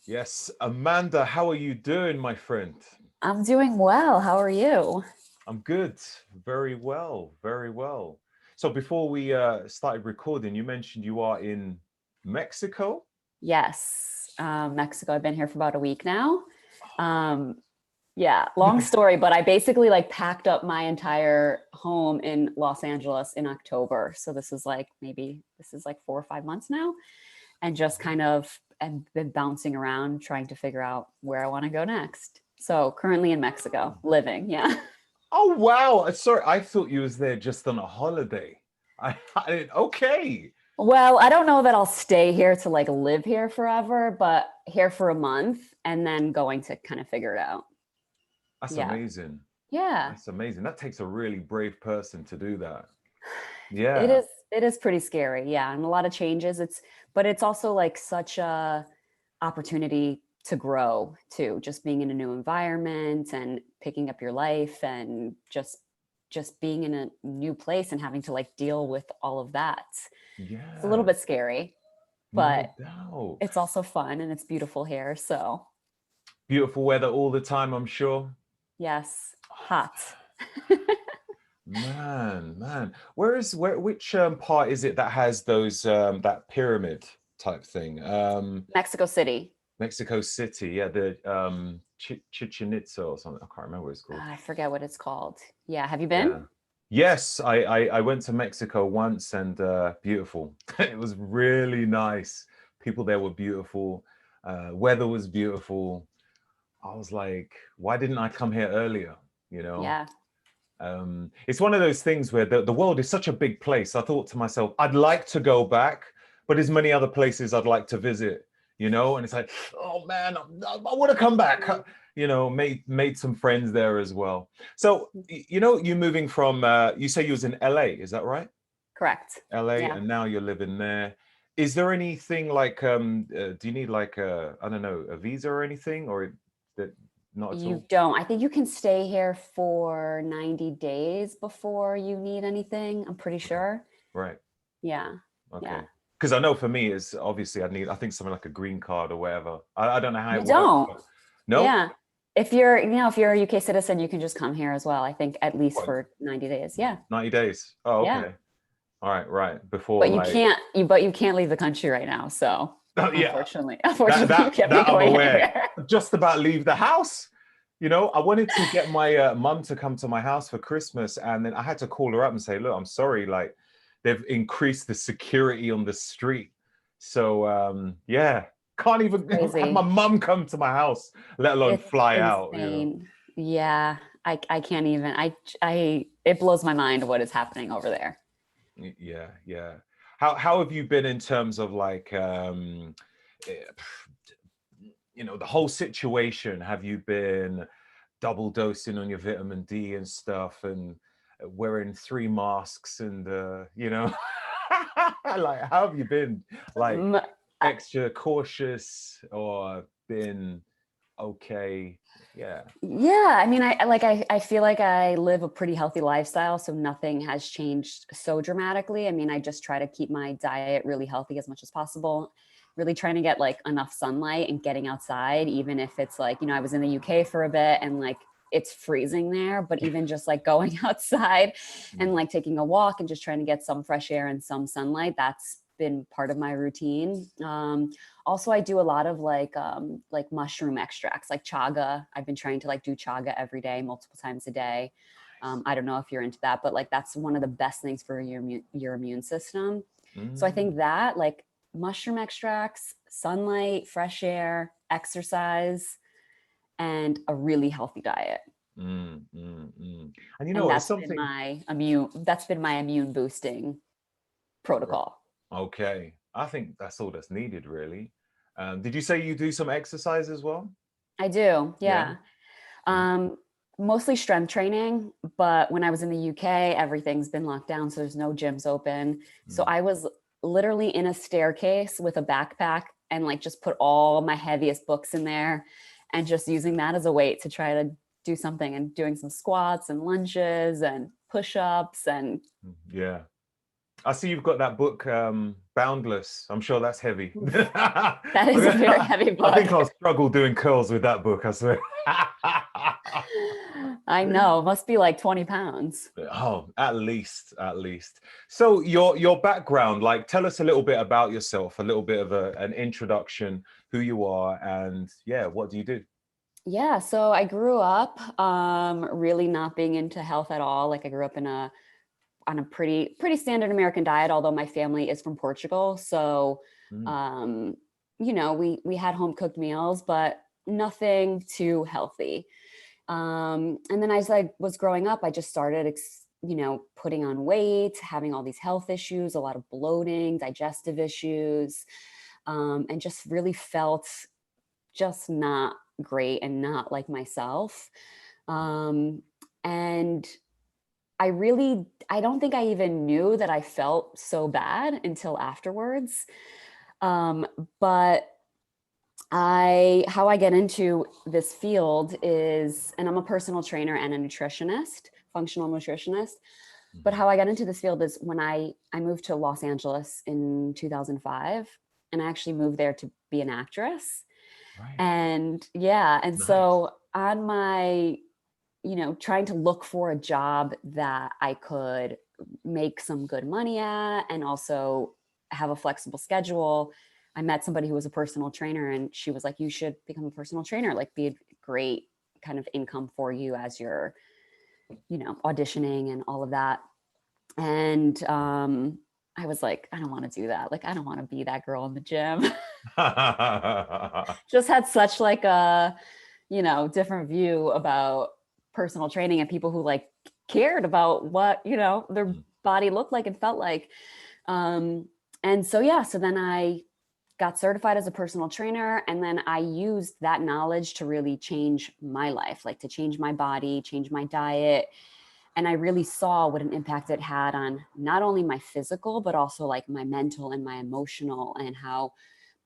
Yes, Amanda, how are you doing, my friend? I'm doing well. How are you? I'm good. Very well, very well. So before we started recording, you mentioned you are in Mexico? Yes, Mexico. I've been here for about a week now. Um, yeah, long story, but I basically like packed up my entire home in Los Angeles in October. So this is like 4 or 5 months now, and just kind of and been bouncing around trying to figure out where I want to go next. So currently in Mexico, living. Yeah. Oh, wow. Sorry, I thought you was there just on a holiday. Okay. Well, I don't know that I'll stay here to like live here forever, but here for a month and then going to kind of figure it out. That's Yeah. amazing. Yeah. That's amazing. That takes a really brave person to do that. It Yeah. is it is pretty scary. Yeah, and a lot of changes. But it's also like such a opportunity to grow too, just being in a new environment and picking up your life and just being in a new place and having to like deal with all of that. It's a little bit Yes. scary, No but doubt. it's also fun and it's beautiful here. So, Beautiful weather all the time, I'm sure. yes, hot. Man. Which part is it that has those that pyramid type thing? Mexico City. Mexico City, yeah, the Chichen Itza or something. I can't remember what it's called. I forget what it's called. Yeah, have you been? Yeah. Yes, I went to Mexico once and beautiful. It was really nice. People there were beautiful. Weather was beautiful. I was like, why didn't I come here earlier? You know? Yeah. It's one of those things where the world is such a big place. I thought to myself, I'd like to go back, but there's many other places I'd like to visit, and it's like, oh man, I want to come back. Made some friends there as well. So, you moving from, you say you was in LA, is that right? Correct. LA, Yeah. and now you're living there. Is there anything like, do you need like I don't know, a visa or anything, or that not at You all? don't. I think you can stay here for 90 days before you need anything. I'm pretty Okay, sure. right. Yeah. Yeah. Okay. Because I know for me, it's obviously I think something like a green card or whatever. I don't know how it You works, don't. but no? Yeah. If you're a UK citizen, you can just come here as well. I think at least What, for 90 days. Yeah. 90 days? Oh, Yeah. okay. All right, right. Before But you like, can't you can't leave the country right now. So oh, yeah, unfortunately, that unfortunately you that can't be that I'm going aware. anywhere. Just about leave the house. I wanted to get my mum to come to my house for Christmas, and then I had to call her up and say, "Look, I'm sorry, like they've increased the security on the street, so yeah, can't It's even have my crazy. mum come to my house, let alone It's fly out." insane. Yeah. I can't even. I it blows my mind what is happening over there. Yeah, yeah. How have you been in terms of like eh, the whole situation? Have you been double dosing on your vitamin D and stuff and wearing 3 masks and like how have you been like M- extra cautious or been okay? Yeah. Yeah, I mean, I feel like I live a pretty healthy lifestyle, so nothing has changed so dramatically. I mean, I just try to keep my diet really healthy as much as possible. Really trying to get like enough sunlight and getting outside, even if it's like, I was in the UK for a bit and like it's freezing there, but even just like going outside and Mm. like taking a walk and just trying to get some fresh air and some sunlight, that's been part of my routine. Also, I do a lot of like mushroom extracts, like chaga. I've been trying to like do chaga every day, multiple times a day. I don't know if you're into that, but like that's one of the best things for your immune system. So I think Mm, that like mushroom extracts, sunlight, fresh air, exercise, and a really healthy diet. And And it's that's been something. my immune boosting protocol. Okay, I think that's all that's needed, really. Did you say you do some exercise as well? I do, Yeah. yeah. Mm, Um, Mostly strength training, but when I was in the UK, everything's been locked down, so there's no gyms open. So mm. I was literally in a staircase with a backpack and like just put all my heaviest books in there and just using that as a weight to try to do something and doing some squats and lunges and push-ups and Yeah. I see you've got that book. Boundless. I'm sure that's heavy. Oof. That is a very heavy book. I think I'll struggle doing curls with that book, I swear. I know, must be like 20 pounds. Oh, at least. So your background, like tell us a little bit about yourself, a little bit of an introduction, who you are, and yeah, what do you do? Yeah, so I grew up really not being into health at all. Like I grew up on a pretty standard American diet, although my family is from Portugal. So Mm, um, we had home cooked meals, but nothing too healthy. And then as I was growing up, I just started, putting on weight, having all these health issues, a lot of bloating, digestive issues, and just really felt just not great and not like myself. And I don't think I even knew that I felt so bad until afterwards. Um, but how I get into this field is, and I'm a personal trainer and a nutritionist, functional nutritionist. But mhm. how I got into this field is when I moved to Los Angeles in 2005, and I actually moved there to be an actress. Right. And yeah, and Nice. so on my, trying to look for a job that I could make some good money at and also have a flexible schedule, I met somebody who was a personal trainer, and she was like, you should become a personal trainer, like be a great kind of income for you as you're, auditioning and all of that. And I was like, I don't want to do that. Like, I don't want to be that girl in the gym. Just had such like a, different view about personal training and people who like cared about what, their Mm, body looked like and felt like. Um, and so, yeah, so then I got certified as a personal trainer. And then I used that knowledge to really change my life, like to change my body, change my diet. And I really saw what an impact it had on not only my physical, but also like my mental and my emotional, and how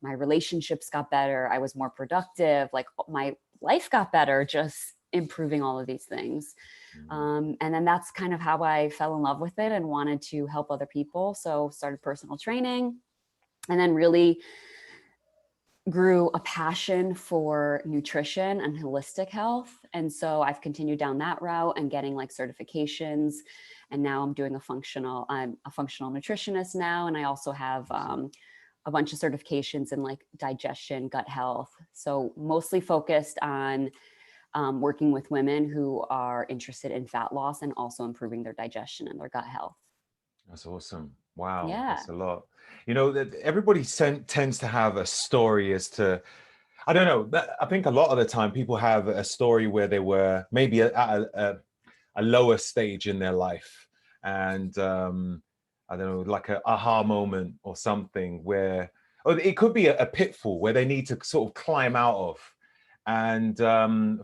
my relationships got better. I was more productive, like my life got better, just improving all of these things. mm. And then that's kind of how I fell in love with it and wanted to help other people. So started personal training, and then really grew a passion for nutrition and holistic health. And so I've continued down that route and getting like certifications. And now I'm a functional nutritionist now. And I also have a bunch of certifications in like digestion, gut health. So mostly focused on working with women who are interested in fat loss and also improving their digestion and their gut health. That's awesome. Wow, Yeah. that's a lot. That everybody tends to have a story as to, I don't know, I think a lot of the time people have a story where they were maybe at a lower stage in their life. And I don't know, like a aha moment or something where, or it could be a pitfall where they need to sort of climb out of. And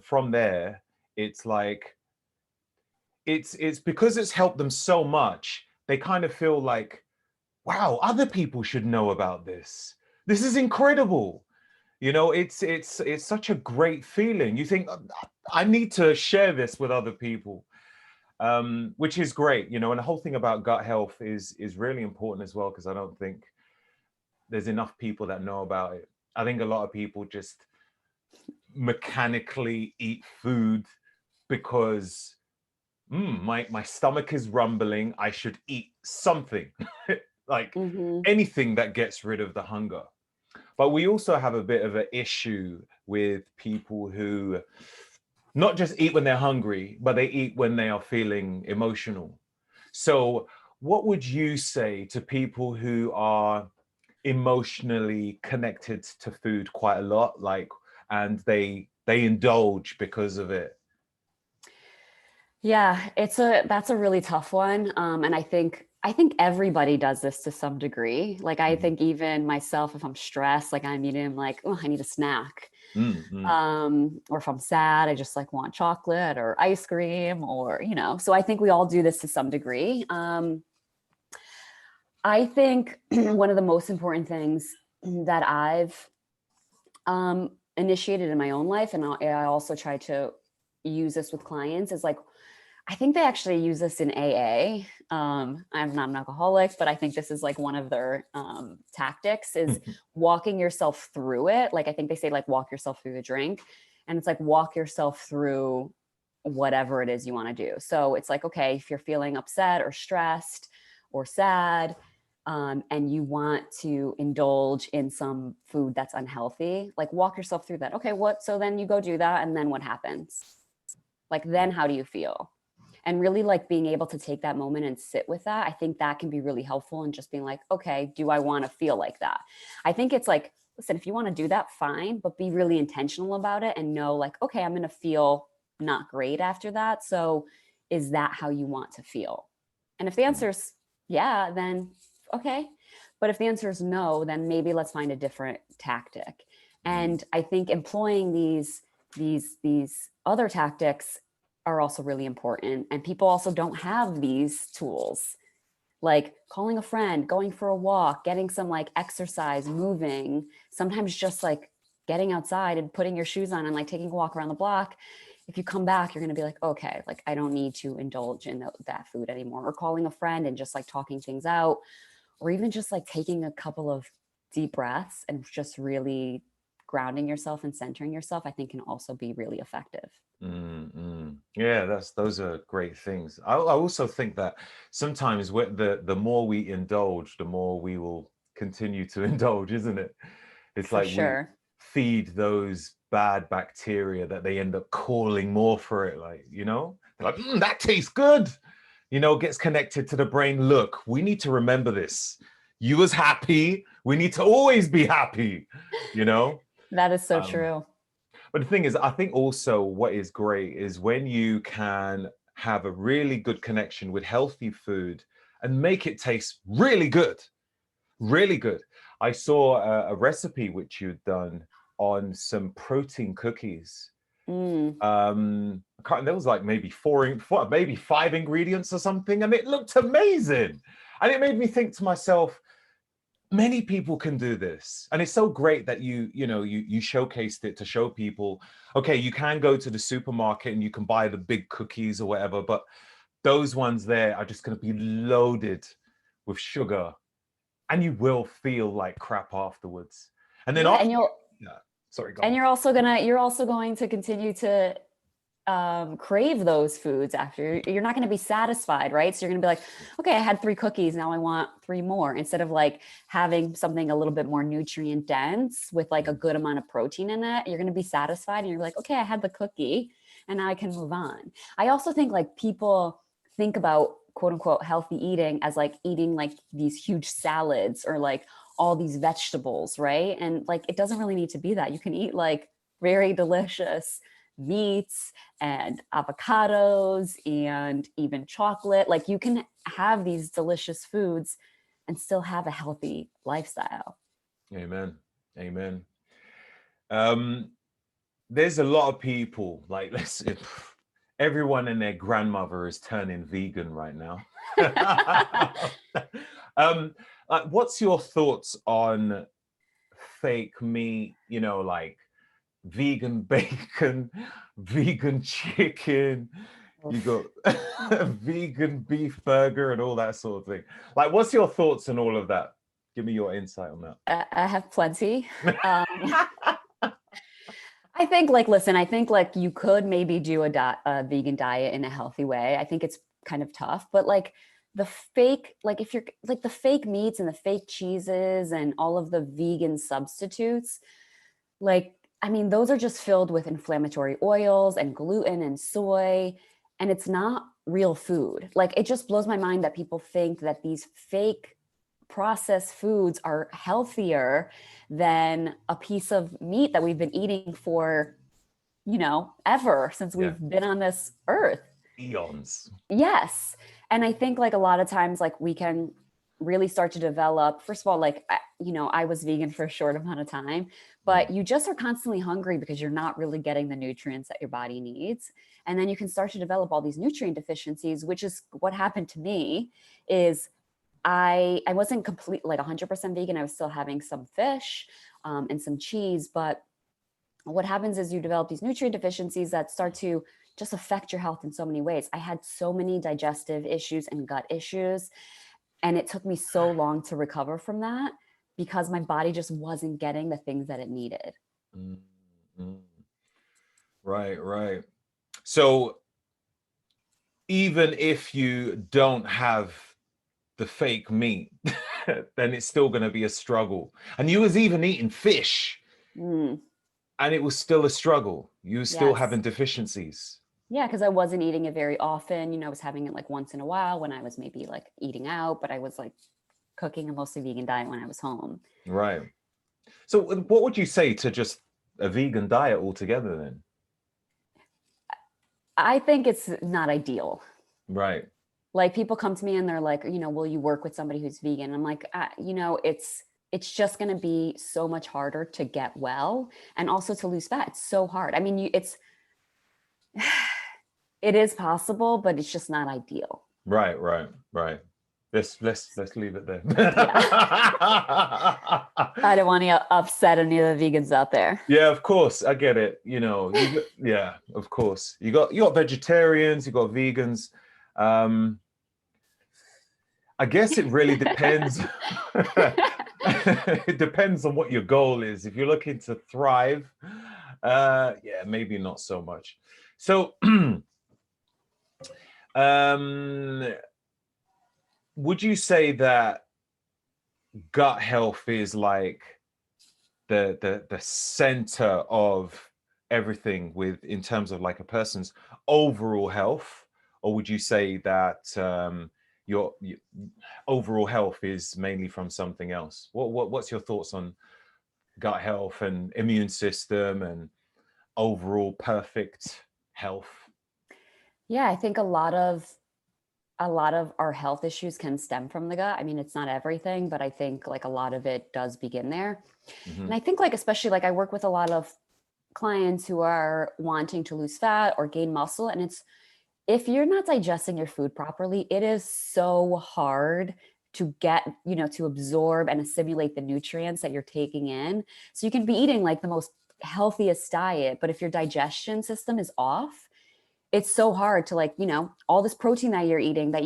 from there, it's like, it's because it's helped them so much, they kind of feel like, wow, other people should know about this. This is incredible. It's such a great feeling. You think, I need to share this with other people, which is great. And the whole thing about gut health is really important as well, because I don't think there's enough people that know about it. I think a lot of people just mechanically eat food because my stomach is rumbling. I should eat something, like Hmm. anything that gets rid of the hunger. But we also have a bit of an issue with people who not just eat when they're hungry, but they eat when they are feeling emotional. So, what would you say to people who are emotionally connected to food quite a lot, like, and they indulge because of it? Yeah, that's a really tough one. And I think everybody does this to some degree. Like I Mhm. think even myself, if I'm stressed, like I'm eating like, oh, I need a snack. Mm, mm. Or if I'm sad, I just like want chocolate or ice cream or, so I think we all do this to some degree. I think one of the most important things that I've initiated in my own life, and I also try to use this with clients, is like I think they actually use this in AA. I'm not an alcoholic, but I think this is like one of their tactics is walking yourself through it. Like, I think they say like walk yourself through the drink, and it's like walk yourself through whatever it is you want to do. So it's like, okay, if you're feeling upset or stressed or sad, and you want to indulge in some food that's unhealthy, like walk yourself through that. Okay, so then you go do that. And then what happens? Like, then how do you feel? And really like being able to take that moment and sit with that. I think that can be really helpful in just being like, okay, do I want to feel like that? I think it's like, listen, if you want to do that, fine, but be really intentional about it and know like, okay, I'm going to feel not great after that. So is that how you want to feel? And if the answer is yeah, then okay. But if the answer is no, then maybe let's find a different tactic. And I think employing these other tactics are also really important. And people also don't have these tools, like calling a friend, going for a walk, getting some like exercise, moving, sometimes just like getting outside and putting your shoes on and like taking a walk around the block. If you come back, you're going to be like, okay, like I don't need to indulge in that food anymore. Or calling a friend and just like talking things out, or even just like taking a couple of deep breaths and just really grounding yourself and centering yourself, I think can also be really effective. Yeah, those are great things. I also think that sometimes the more we indulge, the more we will continue to indulge, isn't it? It's For like we sure. feed those bad bacteria that they end up calling more for it. Like, they're like, that tastes good. Gets connected to the brain. Look, we need to remember this. You was happy. We need to always be happy, you know? That is so Um, true. But the thing is, I think also what is great is when you can have a really good connection with healthy food and make it taste really good, really good. I saw a recipe which you'd done on some protein cookies. Mm. There was like maybe maybe 5 ingredients or something, and it looked amazing. And it made me think to myself, many people can do this, and it's so great that you showcased it to show people, okay, you can go to the supermarket and you can buy the big cookies or whatever, but those ones there are just going to be loaded with sugar, and you will feel like crap afterwards. And then Yeah, after, yeah, sorry, go on. you're also going to continue to crave those foods after. You're not going to be satisfied, right? So you're going to be like, okay, I had 3 cookies, now I want 3 more, instead of like having something a little bit more nutrient dense with like a good amount of protein in it. You're going to be satisfied and you're like, okay, I had the cookie and now I can move on. I also think like people think about quote unquote healthy eating as like eating like these huge salads or like all these vegetables, right? And like it doesn't really need to be that. You can eat like very delicious meats and avocados and even chocolate. Like you can have these delicious foods and still have a healthy lifestyle. Amen. Amen. There's a lot of people like, listen, everyone and their grandmother is turning vegan right now. What's your thoughts on fake meat, like vegan bacon, vegan chicken, you got vegan beef burger and all that sort of thing? Like, what's your thoughts on all of that? Give me your insight on I have plenty. that. I think like, listen, I think like you could maybe do a vegan diet in a healthy way. I think it's kind of tough, but like the fake, like if you're like the fake meats and the fake cheeses and all of the vegan substitutes, like, I mean, those are just filled with inflammatory oils and gluten and soy, and it's not real food. Like, it just blows my mind that people think that these fake processed foods are healthier than a piece of meat that we've been eating for, ever since Yeah, we've been on this earth. eons. Yes. And I think like a lot of times, like we can really start to develop, first of all, like, I was vegan for a short amount of time, but you just are constantly hungry because you're not really getting the nutrients that your body needs. And then you can start to develop all these nutrient deficiencies, which is what happened to me. Is I wasn't completely like 100% vegan. I was still having some fish and some cheese, but what happens is you develop these nutrient deficiencies that start to, just affect your health in so many ways. I had so many digestive issues and gut issues, and it took me so long to recover from that because my body just wasn't getting the things that it needed. Mm, mm. Right, right. So even if you don't have the fake meat, then it's still going to be a struggle. And you was even eating fish, Mm, and it was still a struggle. You were still yes. having deficiencies. Yeah, because I wasn't eating it very often. I was having it like once in a while when I was maybe like eating out, but I was like cooking a mostly vegan diet when I was home. Right. So what would you say to just a vegan diet altogether then? I think it's not ideal. Right. Like people come to me and they're like, will you work with somebody who's vegan? I'm like, it's just going to be so much harder to get well and also to lose fat. It's so hard. I mean, it is possible, but it's just not ideal. Right, right, right. Let's leave it there. Yeah. I don't want to upset any of the vegans out there. Yeah, of course, I get it. Yeah, of course. You got vegetarians, you got vegans. I guess it really depends. It depends on what your goal is. If you're looking to thrive, yeah, maybe not so much. So, would you say that gut health is like the center of everything in terms of like a person's overall health, or would you say that your overall health is mainly from something else? What's your thoughts on gut health and immune system and overall perfect health? Yeah, I think a lot of our health issues can stem from the gut. I mean, it's not everything, but I think like a lot of it does begin there. Mm-hmm. And I think like, especially like I work with a lot of clients who are wanting to lose fat or gain muscle. And if you're not digesting your food properly, it is so hard to get, to absorb and assimilate the nutrients that you're taking in. So you can be eating like the most healthiest diet, but if your digestion system is off, it's so hard to like, all this protein that you're eating that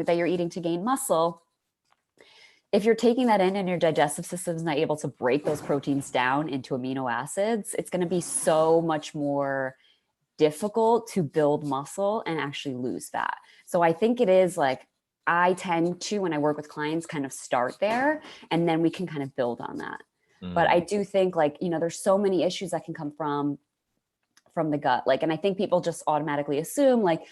that you're eating to gain muscle. If you're taking that in and your digestive system is not able to break those proteins down into amino acids, it's going to be so much more difficult to build muscle and actually lose fat. So I think it is like, I tend to, when I work with clients, kind of start there and then we can kind of build on that. But I do think like, there's so many issues that can come from the gut. Like, and I think people just automatically assume like,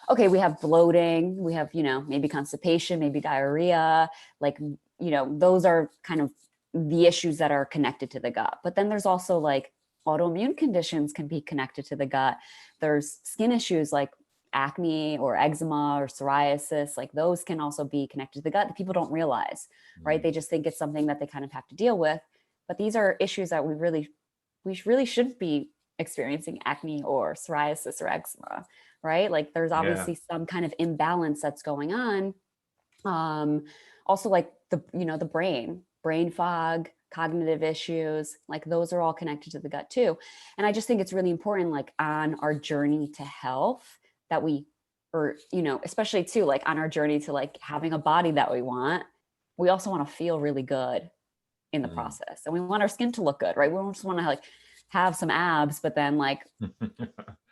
okay, we have bloating, we have, maybe constipation, maybe diarrhea, like, those are kind of the issues that are connected to the gut. But then there's also like autoimmune conditions can be connected to the gut. There's skin issues like acne or eczema or psoriasis, like those can also be connected to the gut that people don't realize, right? They just think it's something that they kind of have to deal with. But these are issues that we really shouldn't be experiencing acne or psoriasis or eczema, right? Like there's obviously some kind of imbalance that's going on. Also like the brain fog, cognitive issues, like those are all connected to the gut too. And I just think it's really important, like on our journey to health that especially too, like on our journey to like having a body that we want, we also want to feel really good in the process. And we want our skin to look good, right? We don't just want to like have some abs, but then like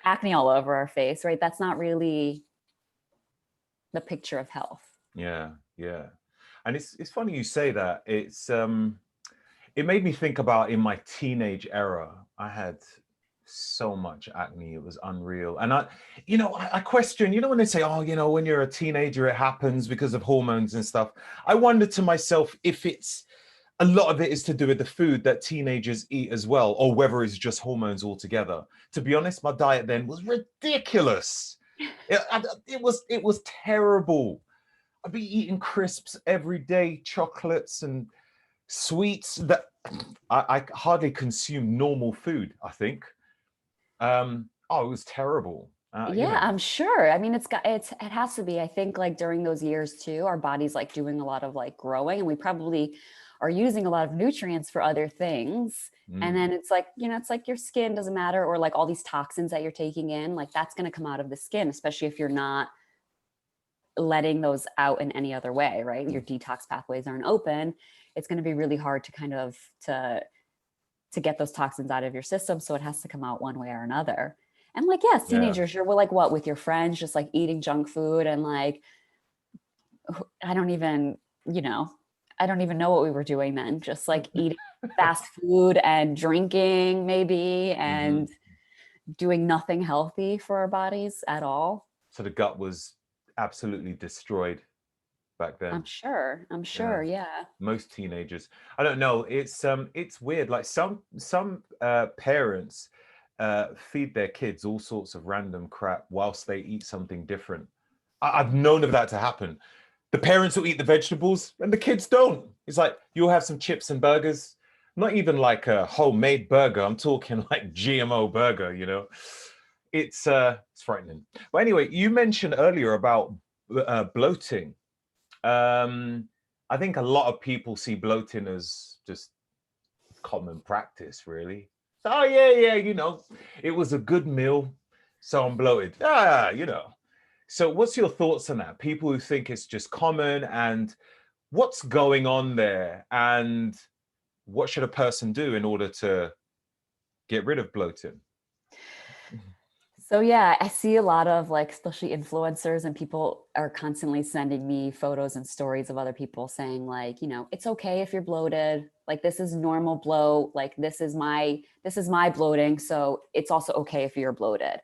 acne all over our face, right? That's not really the picture of health. Yeah, yeah. And it's funny you say that. It made me think about in my teenage era, I had so much acne, it was unreal. And I question, when they say, oh, when you're a teenager it happens because of hormones and stuff. I wonder to myself if a lot of it is to do with the food that teenagers eat as well, or whether it's just hormones altogether. To be honest, my diet then was ridiculous. It was terrible. I'd be eating crisps every day, chocolates and sweets that I hardly consume normal food, I think. It was terrible. Yeah, I'm sure. I mean, it has to be. I think like during those years too, our body's like doing a lot of like growing, and we probably are using a lot of nutrients for other things. And then it's like, it's like your skin doesn't matter, or like all these toxins that you're taking in, like that's going to come out of the skin, especially if you're not letting those out in any other way, right? Your detox pathways aren't open. It's going to be really hard to kind of to get those toxins out of your system. So it has to come out one way or another. And like, yes, teenagers, you're like what, with your friends, just like eating junk food and like, I don't even know what we were doing then. Just like eating fast food and drinking maybe, and doing nothing healthy for our bodies at all. So the gut was absolutely destroyed back then. I'm sure. Yeah. Most teenagers. I don't know. It's weird. Like some parents feed their kids all sorts of random crap whilst they eat something different. I've known of that to happen. The parents will eat the vegetables and the kids don't. It's like, you'll have some chips and burgers, not even like a homemade burger. I'm talking like GMO burger, It's frightening. But anyway, you mentioned earlier about bloating. I think a lot of people see bloating as just common practice, really. Oh yeah, it was a good meal, so I'm bloated. So what's your thoughts on that? People who think it's just common, and what's going on there, and what should a person do in order to get rid of bloating? So yeah, I see a lot of like, especially influencers, and people are constantly sending me photos and stories of other people saying like, it's okay if you're bloated, like this is normal bloat, like this is my bloating, so it's also okay if you're bloated.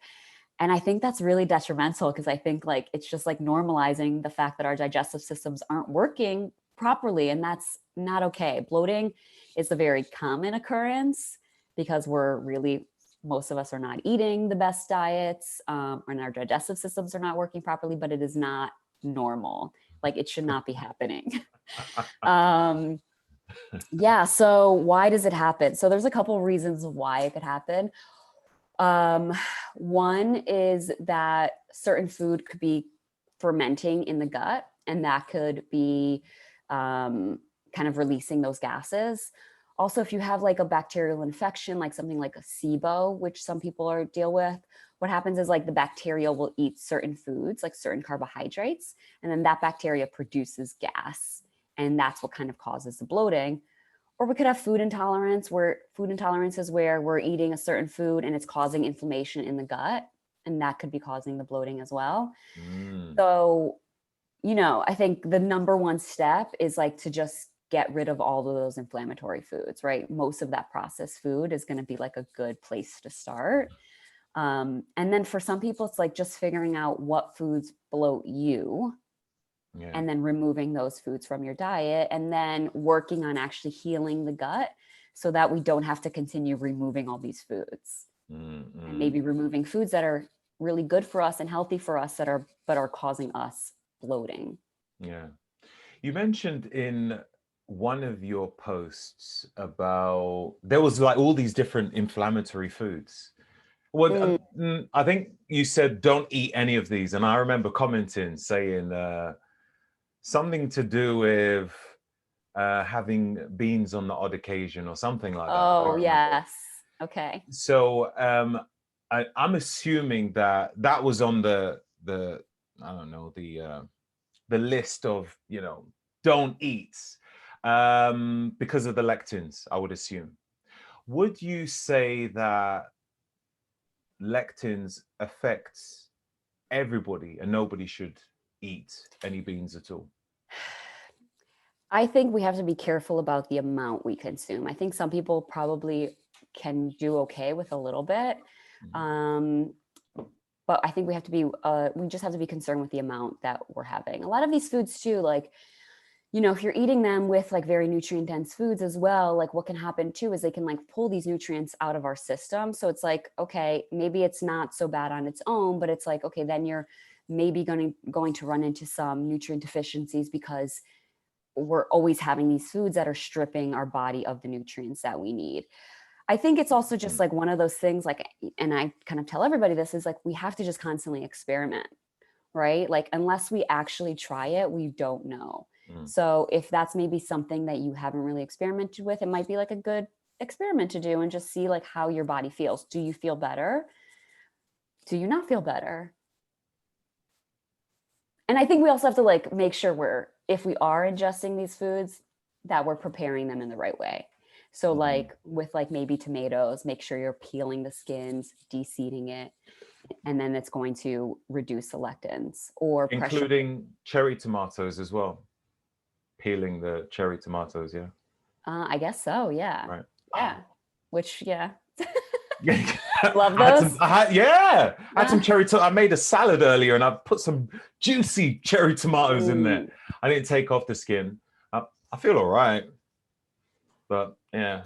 And I think that's really detrimental, because I think like it's just like normalizing the fact that our digestive systems aren't working properly, and that's not okay. Bloating is a very common occurrence because most of us are not eating the best diets, and our digestive systems are not working properly, but it is not normal. Like it should not be happening. Yeah. So why does it happen? So there's a couple of reasons why it could happen. One is that certain food could be fermenting in the gut, and that could be kind of releasing those gases. Also, if you have like a bacterial infection, like something like a SIBO, which some people deal with, what happens is like the bacteria will eat certain foods, like certain carbohydrates, and then that bacteria produces gas, and that's what kind of causes the bloating. Or we could have food intolerance, where food intolerance is where we're eating a certain food and it's causing inflammation in the gut, and that could be causing the bloating as well. So, I think the number one step is like to just get rid of all of those inflammatory foods, right? Most of that processed food is going to be like a good place to start. And then for some people, it's like just figuring out what foods bloat you. Yeah. And then removing those foods from your diet, and then working on actually healing the gut so that we don't have to continue removing all these foods. And maybe removing foods that are really good for us and healthy for us but are causing us bloating. Yeah. You mentioned in one of your posts about there was like all these different inflammatory foods. Well, I think you said don't eat any of these, and I remember commenting saying something to do with having beans on the odd occasion or something like that. Oh, yes. Okay. So I'm assuming that was on the I don't know, the list of don't eat because of the lectins, I would assume. Would you say that lectins affects everybody and nobody should eat any beans at all? I think we have to be careful about the amount we consume. I think some people probably can do okay with a little bit. But I think we just have to be concerned with the amount that we're having. A lot of these foods too, like, if you're eating them with like very nutrient dense foods as well, like what can happen too is they can like pull these nutrients out of our system. So it's like, okay, maybe it's not so bad on its own, but it's like, okay, then you're maybe going to run into some nutrient deficiencies because we're always having these foods that are stripping our body of the nutrients that we need. I think it's also just like one of those things, like, and I kind of tell everybody this, is like, we have to just constantly experiment, right? Like, unless we actually try it, we don't know. So if that's maybe something that you haven't really experimented with, it might be like a good experiment to do and just see like how your body feels. Do you feel better? Do you not feel better? And I think we also have to like make sure if we are ingesting these foods, that we're preparing them in the right way. So like with like maybe tomatoes, make sure you're peeling the skins, de-seeding it, and then it's going to reduce the lectins or including cherry tomatoes as well. Peeling the cherry tomatoes, yeah. I guess so, yeah. Right. Yeah. Which, yeah. Yeah. Love those. I had some cherry. I made a salad earlier, and I put some juicy cherry tomatoes in there. I didn't take off the skin. I feel all right, but yeah,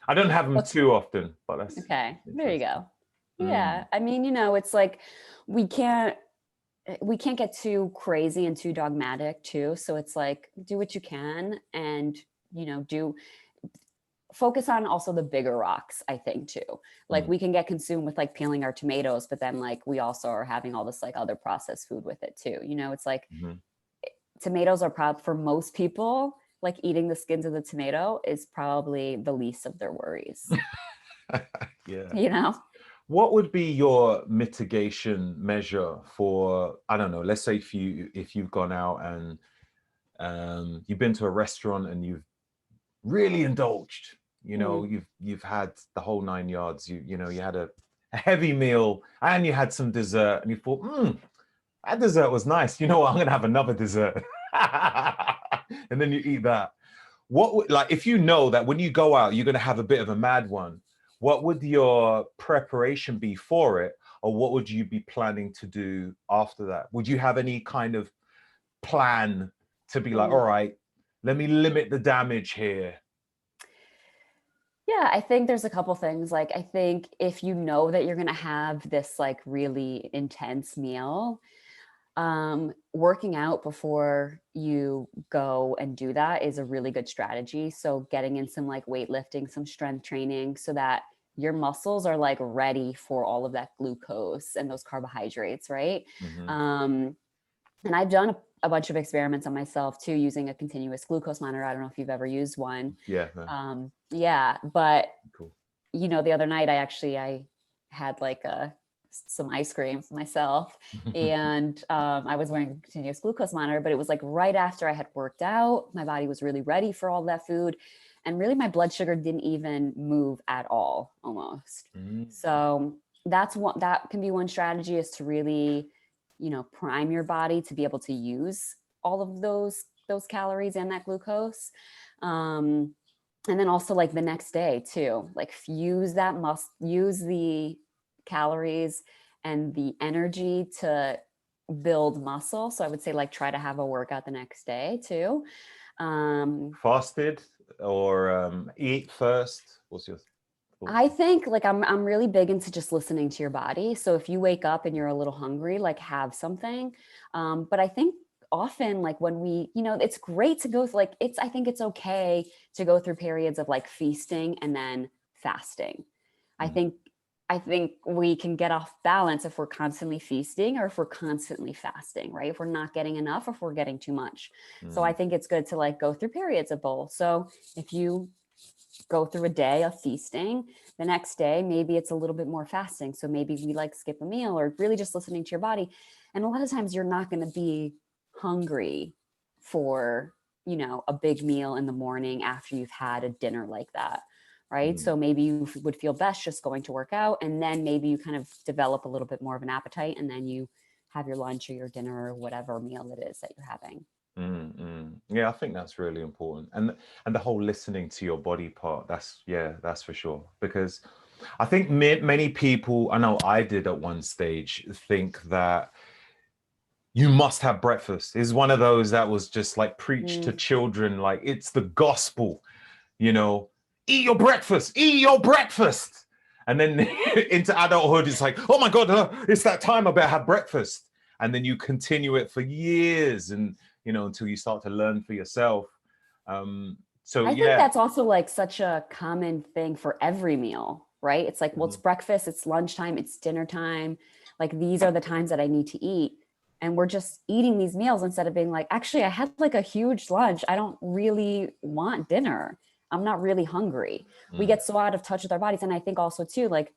I don't have them too often. But that's okay. There you go. Yeah, I mean, you know, it's like we can't get too crazy and too dogmatic too. So it's like do what you can, and you know, focus on also the bigger rocks, I think too. Like we can get consumed with like peeling our tomatoes, but then like we also are having all this like other processed food with it too. You know, it's like tomatoes are probably for most people, like eating the skins of the tomato is probably the least of their worries. Yeah. You know? What would be your mitigation measure for, I don't know, let's say if you've gone out and you've been to a restaurant and you've really indulged, you know, you've had the whole 9 yards, you know, you had a heavy meal and you had some dessert and you thought, that dessert was nice. You know what? I'm going to have another dessert. And then you eat that. Like, if you know that when you go out, you're going to have a bit of a mad one, what would your preparation be for it? Or what would you be planning to do after that? Would you have any kind of plan to be like, all right, let me limit the damage here? Yeah, I think there's a couple things. Like, I think if you know that you're going to have this like really intense meal, working out before you go and do that is a really good strategy. So getting in some like weightlifting, some strength training so that your muscles are like ready for all of that glucose and those carbohydrates, right? And I've done a bunch of experiments on myself too, using a continuous glucose monitor. I don't know if you've ever used one. Yeah. Yeah, but Cool. you know, the other night I had like some ice cream for myself, and I was wearing a continuous glucose monitor, but it was like right after I had worked out. My body was really ready for all that food, and really my blood sugar didn't even move at all, almost. So that can be one strategy, is to really, you know, prime your body to be able to use all of those calories and that glucose. And then also like the next day too, like use the calories and the energy to build muscle. So I would say like try to have a workout the next day too. Fasted or eat first? What's your thoughts? I think like I'm really big into just listening to your body. So if you wake up and you're a little hungry, like have something. But I think often like when we, you know, it's great to go through, like I think it's okay to go through periods of like feasting and then fasting. I think we can get off balance if we're constantly feasting or if we're constantly fasting, right? If we're not getting enough, or if we're getting too much. So I think it's good to like go through periods of both. So if you go through a day of feasting, the next day maybe it's a little bit more fasting. So maybe we like skip a meal, or really just listening to your body. And a lot of times you're not going to be hungry for, you know, a big meal in the morning after you've had a dinner like that, right? So maybe you would feel best just going to work out, and then maybe you kind of develop a little bit more of an appetite, and then you have your lunch or your dinner or whatever meal it is that you're having. Yeah, I think that's really important, and the whole listening to your body part, that's for sure. Because I think many people, I know I did at one stage, think that you must have breakfast. Is one of those that was just like preached to children, like it's the gospel, you know, eat your breakfast, and then into adulthood it's like, oh my god, it's that time, I better have breakfast. And then you continue it for years, and you know, until you start to learn for yourself. So I think that's also like such a common thing for every meal, right? It's like, well, it's breakfast, it's lunchtime, it's dinner time. Like these are the times that I need to eat. And we're just eating these meals instead of being like, actually, I had like a huge lunch. I don't really want dinner. I'm not really hungry. We Mm. get so out of touch with our bodies. And I think also too, like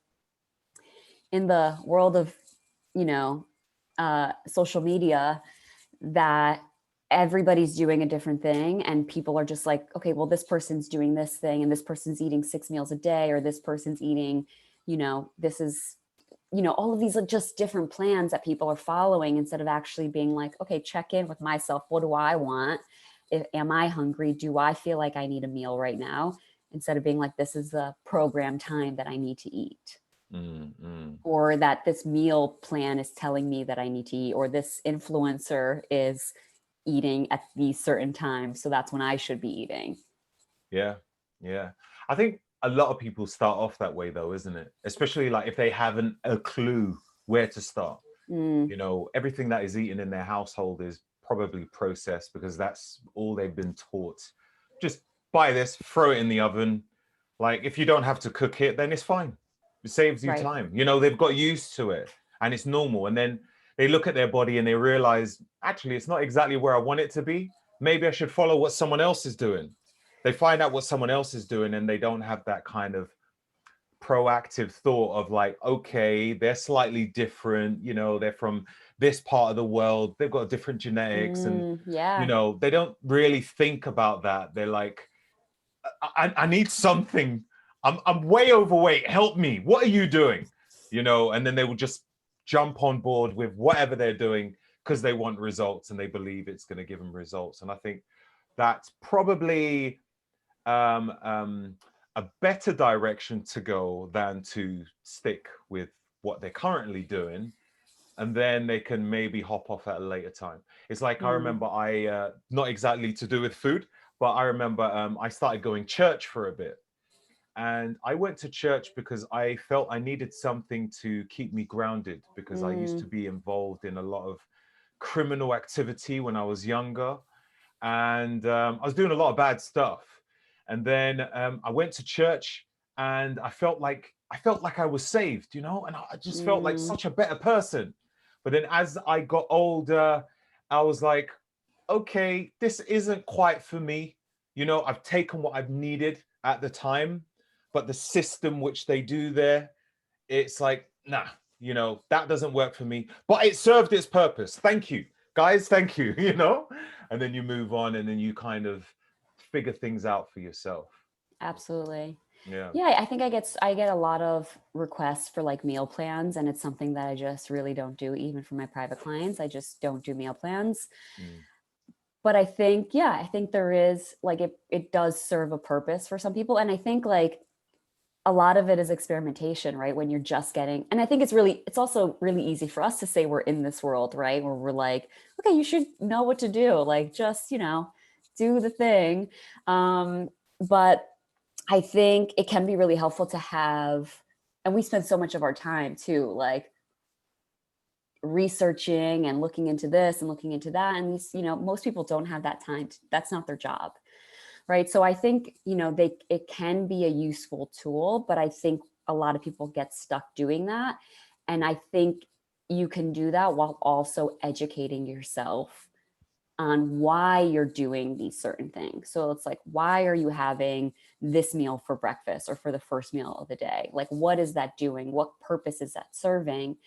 in the world of, you know, social media, that everybody's doing a different thing and people are just like, okay, well, this person's doing this thing and this person's eating 6 meals a day, or this person's eating, you know, this is, you know, all of these are just different plans that people are following, instead of actually being like, okay, check in with myself. What do I want? Am I hungry? Do I feel like I need a meal right now? Instead of being like, this is the program time that I need to eat. Or that this meal plan is telling me that I need to eat, or this influencer is eating at these certain times, so that's when I should be eating. Yeah. I think a lot of people start off that way though, isn't it? Especially like if they haven't a clue where to start. You know, everything that is eaten in their household is probably processed because that's all they've been taught. Just buy this, throw it in the oven. Like if you don't have to cook it, then it's fine. It saves you Right. time. You know, they've got used to it and it's normal. And then they look at their body and they realize, actually, it's not exactly where I want it to be. Maybe I should follow what someone else is doing. They find out what someone else is doing and they don't have that kind of proactive thought of like, okay, they're slightly different, you know, they're from this part of the world, they've got different genetics, and you know, they don't really think about that. They're like, I need something. I'm way overweight. Help me. What are you doing? You know, and then they will just jump on board with whatever they're doing because they want results and they believe it's going to give them results. And I think that's probably a better direction to go than to stick with what they're currently doing, and then they can maybe hop off at a later time. It's like I remember not exactly to do with food, but I remember I started going church for a bit. And I went to church because I felt I needed something to keep me grounded, because I used to be involved in a lot of criminal activity when I was younger. And I was doing a lot of bad stuff. And then I went to church and I felt like I was saved, you know, and I just felt like such a better person. But then as I got older, I was like, okay, this isn't quite for me. You know, I've taken what I've needed at the time, but the system which they do there, it's like, nah, you know, that doesn't work for me. But it served its purpose. Thank you, guys. Thank you, you know? And then you move on and then you kind of figure things out for yourself. Absolutely. Yeah. Yeah, I think I get a lot of requests for like meal plans, and it's something that I just really don't do. Even for my private clients, I just don't do meal plans. But I think, yeah, I think there is like, it does serve a purpose for some people. And I think like a lot of it is experimentation, right? When you're just getting, and I think it's also really easy for us to say we're in this world, right? Where we're like, okay, you should know what to do. Like, just, you know, do the thing. But I think it can be really helpful to have, and we spend so much of our time too, like researching and looking into this and looking into that. And these, you know, most people don't have that time. That's not their job. Right. So I think, you know, it can be a useful tool, but I think a lot of people get stuck doing that. And I think you can do that while also educating yourself on why you're doing these certain things. So it's like, why are you having this meal for breakfast or for the first meal of the day? Like, what is that doing? What purpose is that serving?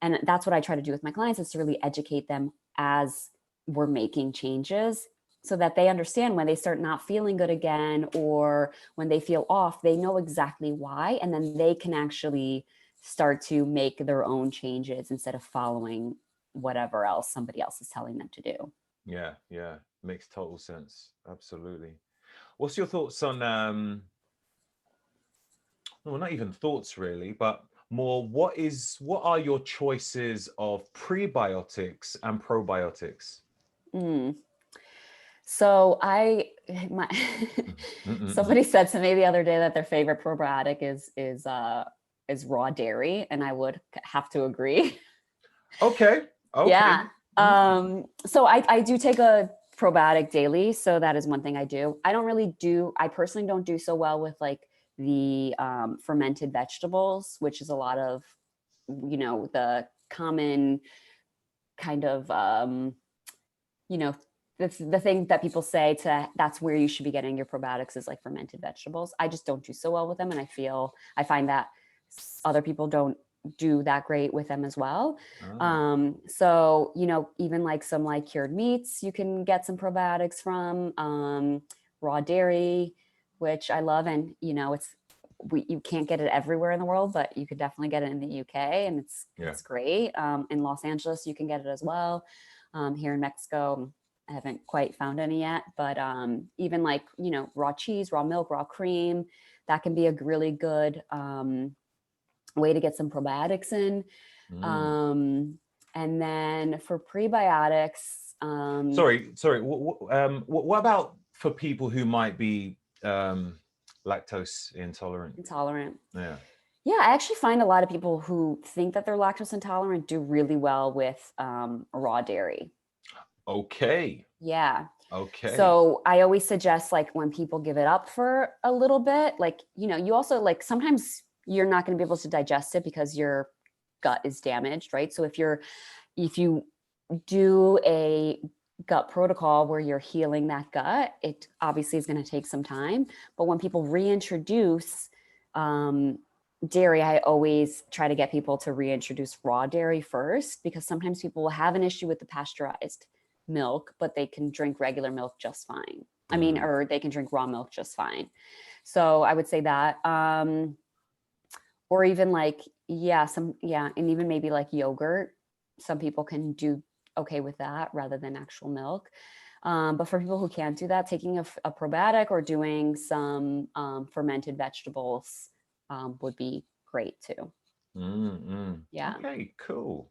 And that's what I try to do with my clients, is to really educate them as we're making changes, so that they understand when they start not feeling good again, or when they feel off, they know exactly why. And then they can actually start to make their own changes instead of following whatever else somebody else is telling them to do. Yeah. Makes total sense. Absolutely. What's your thoughts on well, not even thoughts really, but more, what are your choices of prebiotics and probiotics? So Mm-mm-mm. somebody said to me the other day that their favorite probiotic is raw dairy, and I would have to agree. Okay. Okay. Yeah. Mm. So I do take a probiotic daily. So that is one thing I do. I personally don't do so well with like the fermented vegetables, which is a lot of, you know, the common kind of, you know, the thing that people say that's where you should be getting your probiotics is like fermented vegetables. I just don't do so well with them. And I find that other people don't do that great with them as well. So, even like some like cured meats, you can get some probiotics from, raw dairy, which I love. And, you can't get it everywhere in the world, but you could definitely get it in the UK, and it's great. In Los Angeles, you can get it as well. Here in Mexico, I haven't quite found any yet, but even like, raw cheese, raw milk, raw cream, that can be a really good way to get some probiotics in. And then for prebiotics, sorry. What about for people who might be lactose intolerant? Yeah, I actually find a lot of people who think that they're lactose intolerant do really well with raw dairy. Okay. Yeah. Okay. So I always suggest, like, when people give it up for a little bit, like, you also, like, sometimes you're not going to be able to digest it because your gut is damaged, right? So if you do a gut protocol where you're healing that gut, it obviously is going to take some time. But when people reintroduce dairy, I always try to get people to reintroduce raw dairy first, because sometimes people will have an issue with the pasteurized milk, but they can drink regular milk just fine. Or they can drink raw milk just fine. So I would say that, or even like, and even maybe like yogurt. Some people can do okay with that rather than actual milk. But for people who can't do that, taking a probiotic or doing some fermented vegetables would be great too. Yeah. Okay, cool.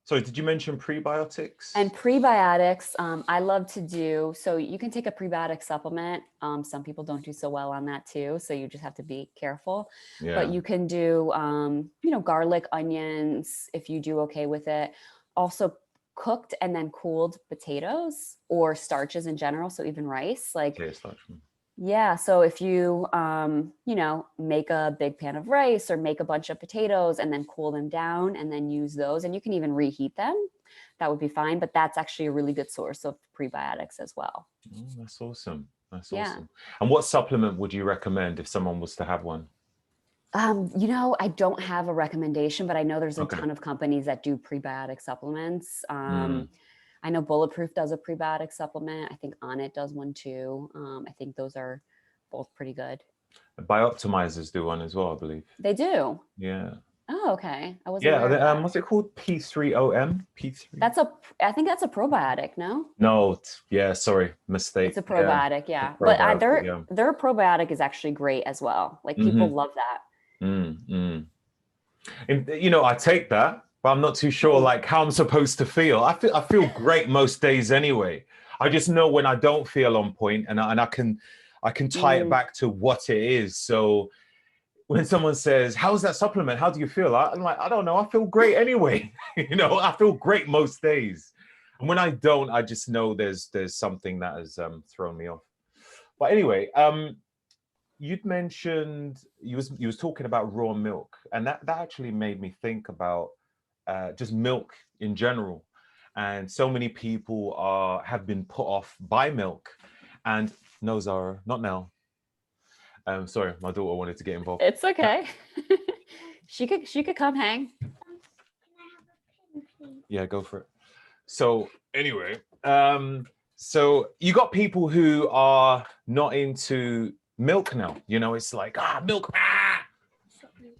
So did you mention prebiotics? And prebiotics, I love to do. So you can take a prebiotic supplement. Some people don't do so well on that too. So you just have to be careful. Yeah. But you can do, garlic, onions, if you do okay with it. Also cooked and then cooled potatoes or starches in general. So even rice, like, yeah. So if you, make a big pan of rice or make a bunch of potatoes and then cool them down and then use those, and you can even reheat them, that would be fine. But that's actually a really good source of prebiotics as well. Oh, that's awesome. Awesome. And what supplement would you recommend if someone was to have one? I don't have a recommendation, but I know there's a ton of companies that do prebiotic supplements. I know Bulletproof does a prebiotic supplement. I think Onnit does one too. I think those are both pretty good. Bioptimizers do one as well, I believe. They do? Yeah. Oh, okay. I wasn't aware of that. What's it called? P3OM? P3? I think that's a probiotic, no? No, sorry, mistake. It's a probiotic, yeah. But their probiotic is actually great as well. Like, people love that. And, I take that, but I'm not too sure like how I'm supposed to feel. I feel great most days anyway. I just know when I don't feel on point, and I can tie it back to what it is. So when someone says, "How's that supplement? How do you feel?" I'm like, I don't know. I feel great anyway. I feel great most days. And when I don't, I just know there's something that has thrown me off. But anyway, you'd mentioned you was talking about raw milk, and that actually made me think about just milk in general. And so many people have been put off by milk. And no, Zara, not now. Sorry, my daughter wanted to get involved. It's okay. She could come hang. Yeah, go for it. So anyway, so you got people who are not into milk now. It's like milk,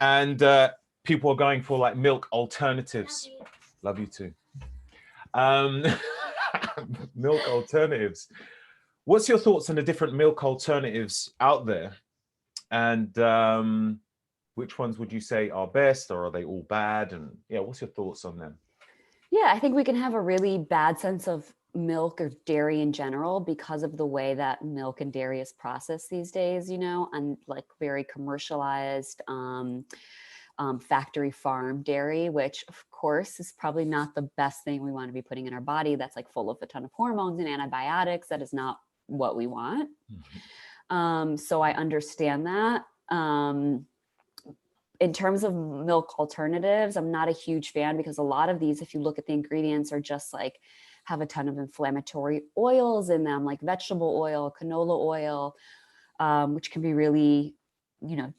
and people are going for like milk alternatives. Love you too. Milk alternatives. What's your thoughts on the different milk alternatives out there? And which ones would you say are best, or are they all bad? And what's your thoughts on them? Yeah, I think we can have a really bad sense of milk or dairy in general because of the way that milk and dairy is processed these days, and like very commercialized factory farm dairy, which of course is probably not the best thing we want to be putting in our body. That's like full of a ton of hormones and antibiotics. That is not what we want. So I understand that. In terms of milk alternatives, I'm not a huge fan because a lot of these, if you look at the ingredients, are just like have a ton of inflammatory oils in them, like vegetable oil, canola oil, which can be really,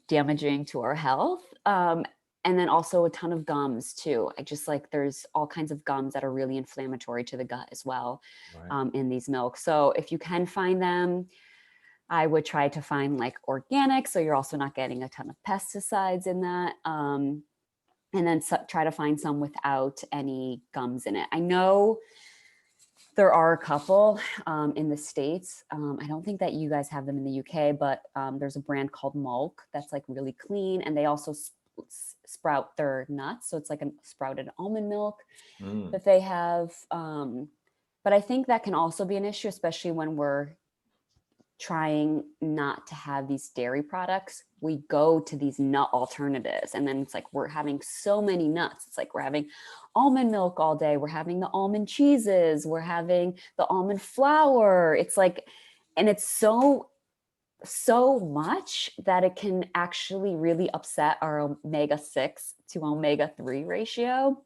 damaging to our health. And then also a ton of gums too. I just like, there's all kinds of gums that are really inflammatory to the gut as well, Right. in these milks. So if you can find them, I would try to find like organic, so you're also not getting a ton of pesticides in that. And then try to find some without any gums in it. I know there are a couple in the States. I don't think that you guys have them in the UK, but there's a brand called Mulk that's like really clean, and they also sprout their nuts. So it's like a sprouted almond milk that they have. But I think that can also be an issue, especially when we're trying not to have these dairy products. We go to these nut alternatives, and then it's like we're having so many nuts. It's like we're having almond milk all day, we're having the almond cheeses, we're having the almond flour. It's like, and it's so much that it can actually really upset our omega-6 to omega-3 ratio,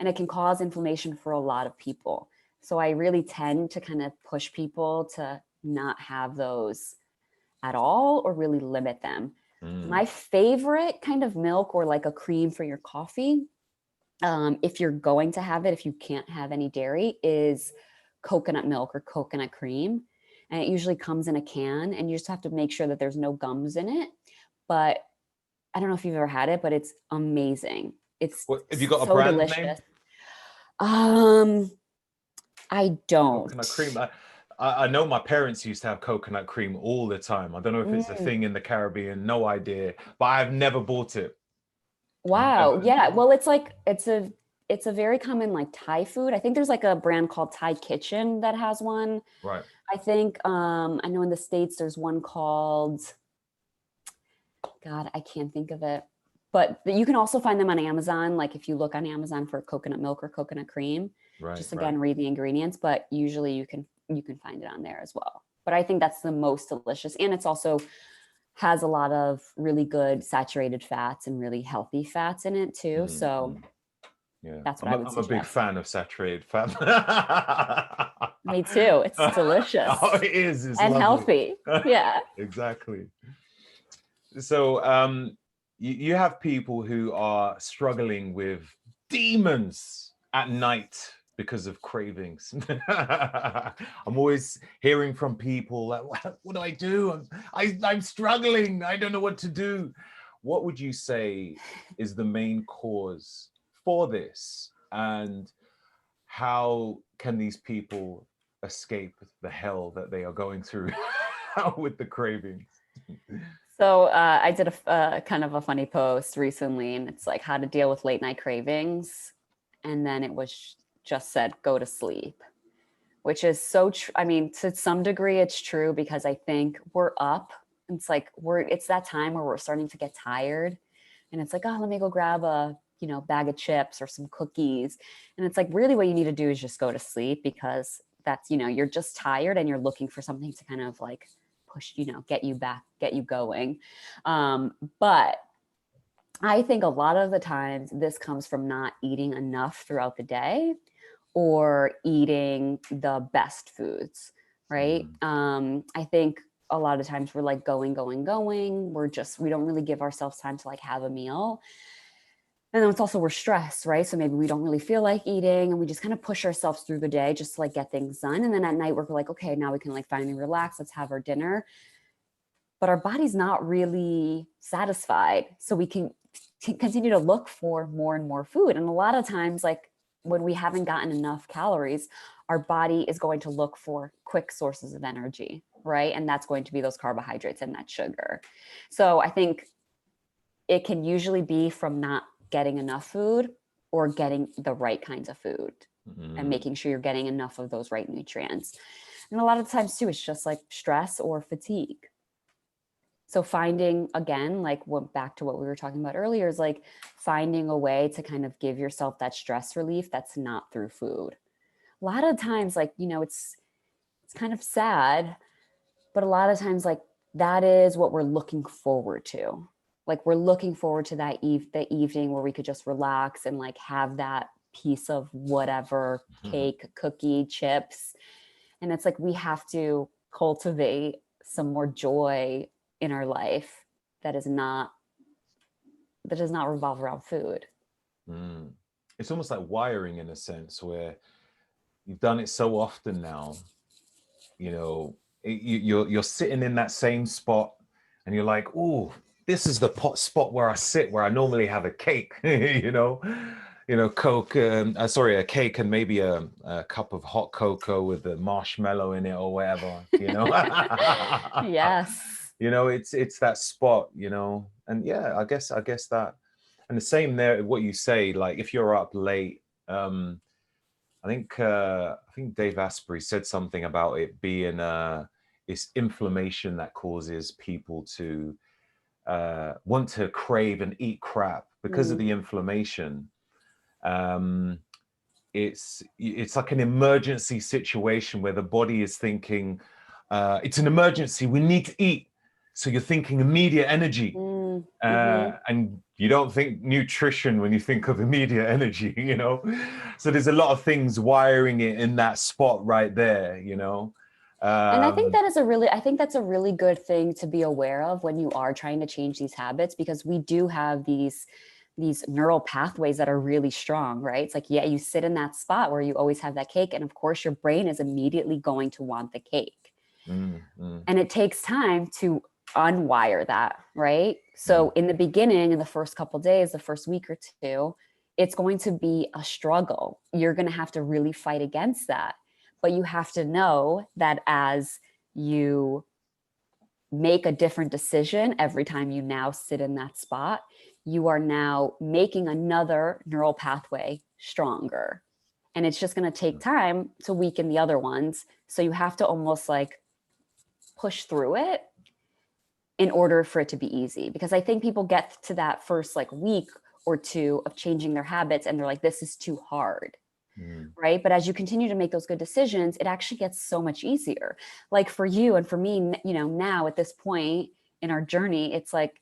and it can cause inflammation for a lot of people. So I really tend to kind of push people to not have those at all, or really limit them. My favorite kind of milk, or like a cream for your coffee, if you're going to have it, if you can't have any dairy, is coconut milk or coconut cream. And it usually comes in a can, and you just have to make sure that there's no gums in it. But I don't know if you've ever had it, but it's amazing. It's Have you got so a brand delicious. name? I don't. Coconut cream. I know my parents used to have coconut cream all the time. I don't know if it's a thing in the Caribbean, no idea, but I've never bought it. Wow. Yeah. Well, it's like, it's a very common like Thai food. I think there's like a brand called Thai Kitchen that has one. Right. I think, I know in the States there's one called, God, I can't think of it, but you can also find them on Amazon. Like if you look on Amazon for coconut milk or coconut cream, just again, read the ingredients, but usually you can find it on there as well. But I think that's the most delicious. And it's also has a lot of really good saturated fats and really healthy fats in it too. So yeah, that's what I would I'm a big suggest. fan of saturated fat. Me too. It's delicious. Oh, it is. It's and lovely. healthy. Yeah. Exactly. So you have people who are struggling with demons at night because of cravings. I'm always hearing from people like, what do I do? I'm struggling. I don't know what to do. What would you say is the main cause for this? And how can these people escape the hell that they are going through with the cravings? So I did a kind of a funny post recently, and it's like how to deal with late night cravings. And then it was just said, go to sleep, which is so true. I mean, to some degree it's true, because I think we're up. It's like it's that time where we're starting to get tired, and it's like, oh, let me go grab a, bag of chips or some cookies. And it's like, really what you need to do is just go to sleep, because that's, you're just tired and you're looking for something to kind of like push, get you back, get you going. But I think a lot of the times this comes from not eating enough throughout the day, or eating the best foods, right? I think a lot of times we're like going. We don't really give ourselves time to like have a meal. And then it's also, we're stressed, right? So maybe we don't really feel like eating, and we just kind of push ourselves through the day just to like get things done. And then at night we're like, okay, now we can like finally relax. Let's have our dinner. But our body's not really satisfied. So we can continue to look for more and more food. And a lot of times, like when we haven't gotten enough calories, our body is going to look for quick sources of energy, right? And that's going to be those carbohydrates and that sugar. So I think it can usually be from not getting enough food, or getting the right kinds of food, and making sure you're getting enough of those right nutrients. And a lot of times too, it's just like stress or fatigue. So finding, again, like back to what we were talking about earlier, is like finding a way to kind of give yourself that stress relief that's not through food. A lot of times, like, it's kind of sad, but a lot of times, like, that is what we're looking forward to. Like, we're looking forward to that the evening where we could just relax and like have that piece of whatever cake, cookie, chips. And it's like, we have to cultivate some more joy in our life that does not revolve around food. It's almost like wiring in a sense, where you've done it so often now, you know, you're sitting in that same spot and you're like, oh, this is the spot where I sit, where I normally have a cake, Coke, a cake and maybe a cup of hot cocoa with the marshmallow in it or whatever, Yes. It's that spot, and yeah, I guess that, and the same there, what you say, like if you're up late, I think Dave Asprey said something about it being it's inflammation that causes people to want to crave and eat crap because of the inflammation. It's like an emergency situation where the body is thinking, it's an emergency, we need to eat. So you're thinking immediate energy. And you don't think nutrition when you think of immediate energy, So there's a lot of things wiring it in that spot right there, And I think that's a really good thing to be aware of when you are trying to change these habits, because we do have these neural pathways that are really strong, right? It's like, yeah, you sit in that spot where you always have that cake, and of course your brain is immediately going to want the cake. And it takes time to unwire that, right? So in the beginning, in the first couple of days, the first week or two, it's going to be a struggle. You're going to have to really fight against that. But you have to know that as you make a different decision every time you now sit in that spot, you are now making another neural pathway stronger. And it's just going to take time to weaken the other ones. So you have to almost like push through it in order for it to be easy. Because I think people get to that first like week or two of changing their habits and they're like, this is too hard. Right. But as you continue to make those good decisions, it actually gets so much easier. Like for you and for me, now at this point in our journey, it's like,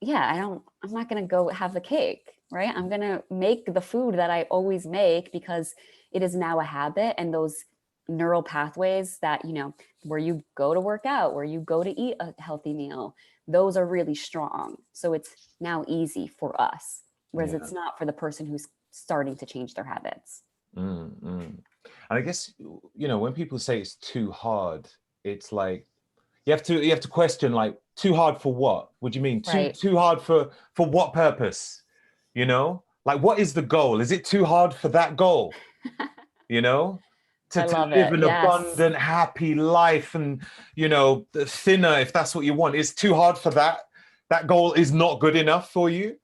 yeah, I'm not going to go have the cake, right? I'm going to make the food that I always make because it is now a habit. And those neural pathways that, where you go to work out, where you go to eat a healthy meal, those are really strong. So it's now easy for us, whereas it's not for the person who's starting to change their habits. And I guess, when people say it's too hard, it's like, you have to question, like, too hard for what? What do you mean? Too hard for what purpose? Like, what is the goal? Is it too hard for that goal? To live an abundant, happy life and, thinner, if that's what you want. It's too hard for that. That goal is not good enough for you,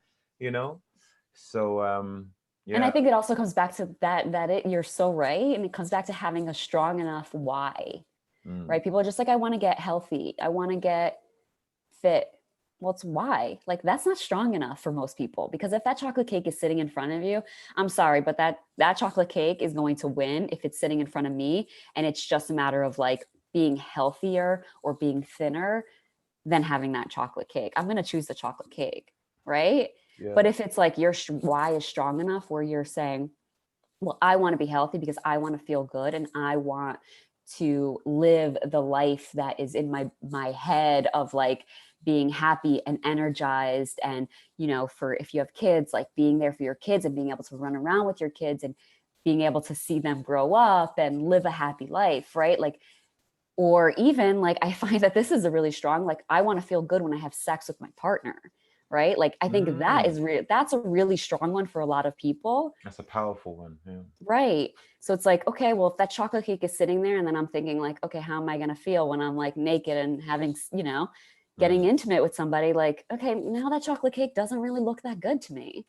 So, yeah. And I think it also comes back to you're so right. And it comes back to having a strong enough why, right? People are just like, I want to get healthy. I want to get fit. Well, it's why. Like, that's not strong enough for most people, because if that chocolate cake is sitting in front of you, I'm sorry, but that chocolate cake is going to win if it's sitting in front of me. And it's just a matter of like being healthier or being thinner than having that chocolate cake. I'm going to choose the chocolate cake, right? Yeah. But if it's like your why is strong enough where you're saying, well, I want to be healthy because I want to feel good and I want to live the life that is in my head of like being happy and energized. And, for if you have kids, like being there for your kids and being able to run around with your kids and being able to see them grow up and live a happy life, right? Like, or even like, I find that this is a really strong, like, I want to feel good when I have sex with my partner. Right. Like, I think that's a really strong one for a lot of people. That's a powerful one. Yeah. Right. So it's like, okay, well, if that chocolate cake is sitting there and then I'm thinking like, okay, how am I going to feel when I'm like naked and having, getting intimate with somebody, like, okay, now that chocolate cake doesn't really look that good to me.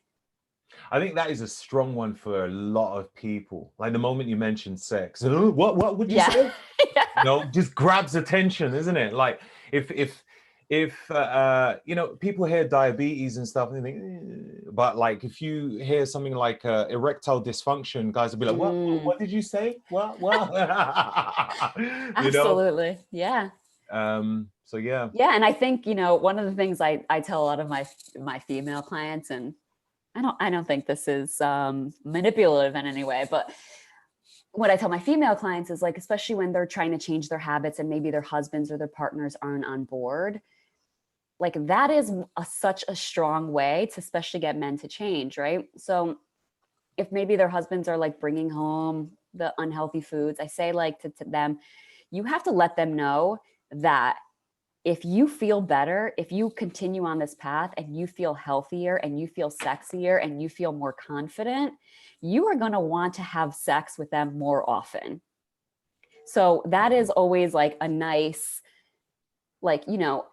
I think that is a strong one for a lot of people. Like the moment you mentioned sex, what would you say? Just grabs attention, isn't it? Like if people hear diabetes and stuff and they think, but like if you hear something like erectile dysfunction, guys will be like, what did you say? What? Absolutely. Yeah. So yeah. Yeah. And I think, one of the things I tell a lot of my female clients, and I don't think this is manipulative in any way, but what I tell my female clients is like, especially when they're trying to change their habits and maybe their husbands or their partners aren't on board, like that is such a strong way to especially get men to change, right? So if maybe their husbands are like bringing home the unhealthy foods, I say like to them, you have to let them know that if you feel better, if you continue on this path and you feel healthier and you feel sexier and you feel more confident, you are going to want to have sex with them more often. So that is always like a nice, like, you know,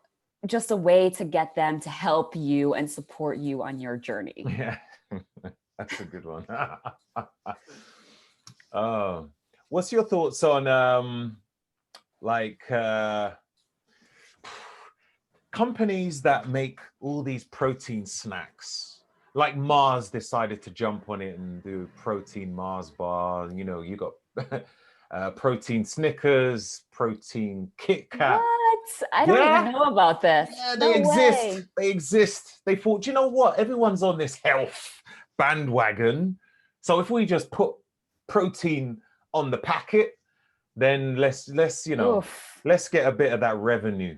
just a way to get them to help you and support you on your journey. Yeah, that's a good one. What's your thoughts on like companies that make all these protein snacks? Like Mars decided to jump on it and do protein Mars bar. You know, you got protein Snickers, protein Kit Kat. What? I don't even know about this. Yeah, No they exist. way. They exist. They thought, you know what? Everyone's on this health bandwagon. So if we just put protein on the packet, then let's you know, Oof. let's get a bit of that revenue.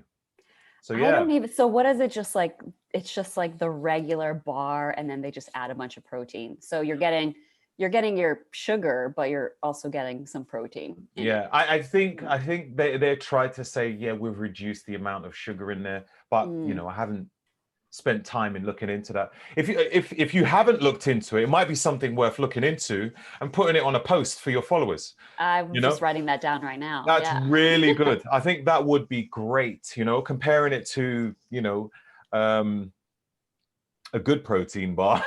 So I yeah. don't even, so what is it? Just like, it's just like the regular bar and then they just add a bunch of protein. So you're getting your sugar, but you're also getting some protein. Yeah, I think they tried to say, yeah, we've reduced the amount of sugar in there, but you know, I haven't spent time in looking into that. If you haven't looked into it, it might be something worth looking into and putting it on a post for your followers. I'm just writing that down right now. That's really good. I think that would be great, you know, comparing it to, you know, a good protein bar.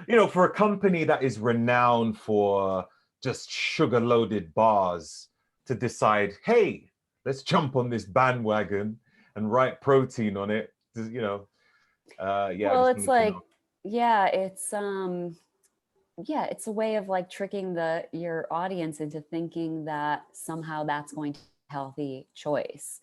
You know, for a company that is renowned for just sugar loaded bars to decide, hey, let's jump on this bandwagon and write protein on it, you know. Yeah, Well, it's like, yeah, it's a way of like tricking your audience into thinking that somehow that's going to be a healthy choice.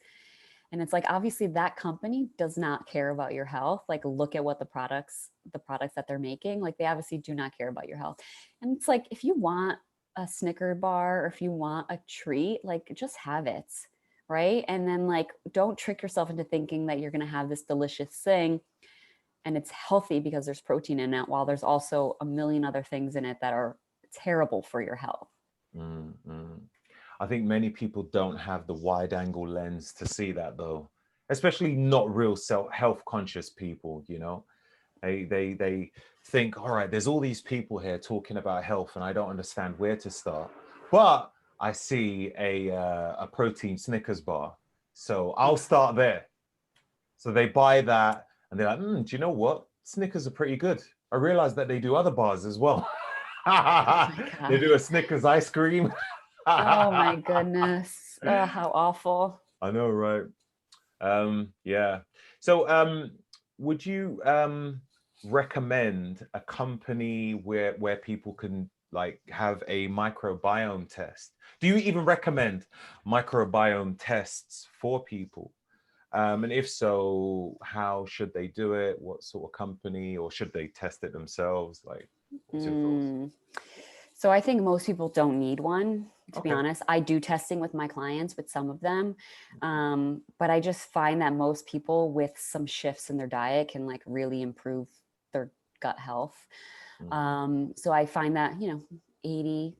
And it's like, obviously that company does not care about your health. Like, look at what the products that they're making, like they obviously do not care about your health. And it's like, if you want a Snicker bar or if you want a treat, like just have it. Right. And then like, don't trick yourself into thinking that you're going to have this delicious thing and it's healthy because there's protein in it, while there's also a million other things in it that are terrible for your health. I think many people don't have the wide angle lens to see that, though, especially not real health conscious people. You know, they think, all right, there's all these people here talking about health and I don't understand where to start, but I see a protein Snickers bar, so I'll start there. So they buy that and they're like, do you know what? Snickers are pretty good. I realized that they do other bars as well. They do a Snickers ice cream. Oh my goodness. Oh, how awful. I know, right? Yeah. So would you recommend a company where people can like have a microbiome test? Do you even recommend microbiome tests for people? And if so, how should they do it? What sort of company, or should they test it themselves? Like, what's your thoughts? So I think most people don't need one, to be honest. I do testing with my clients, with some of them. But I just find that most people with some shifts in their diet can like really improve their gut health. So I find that, 80%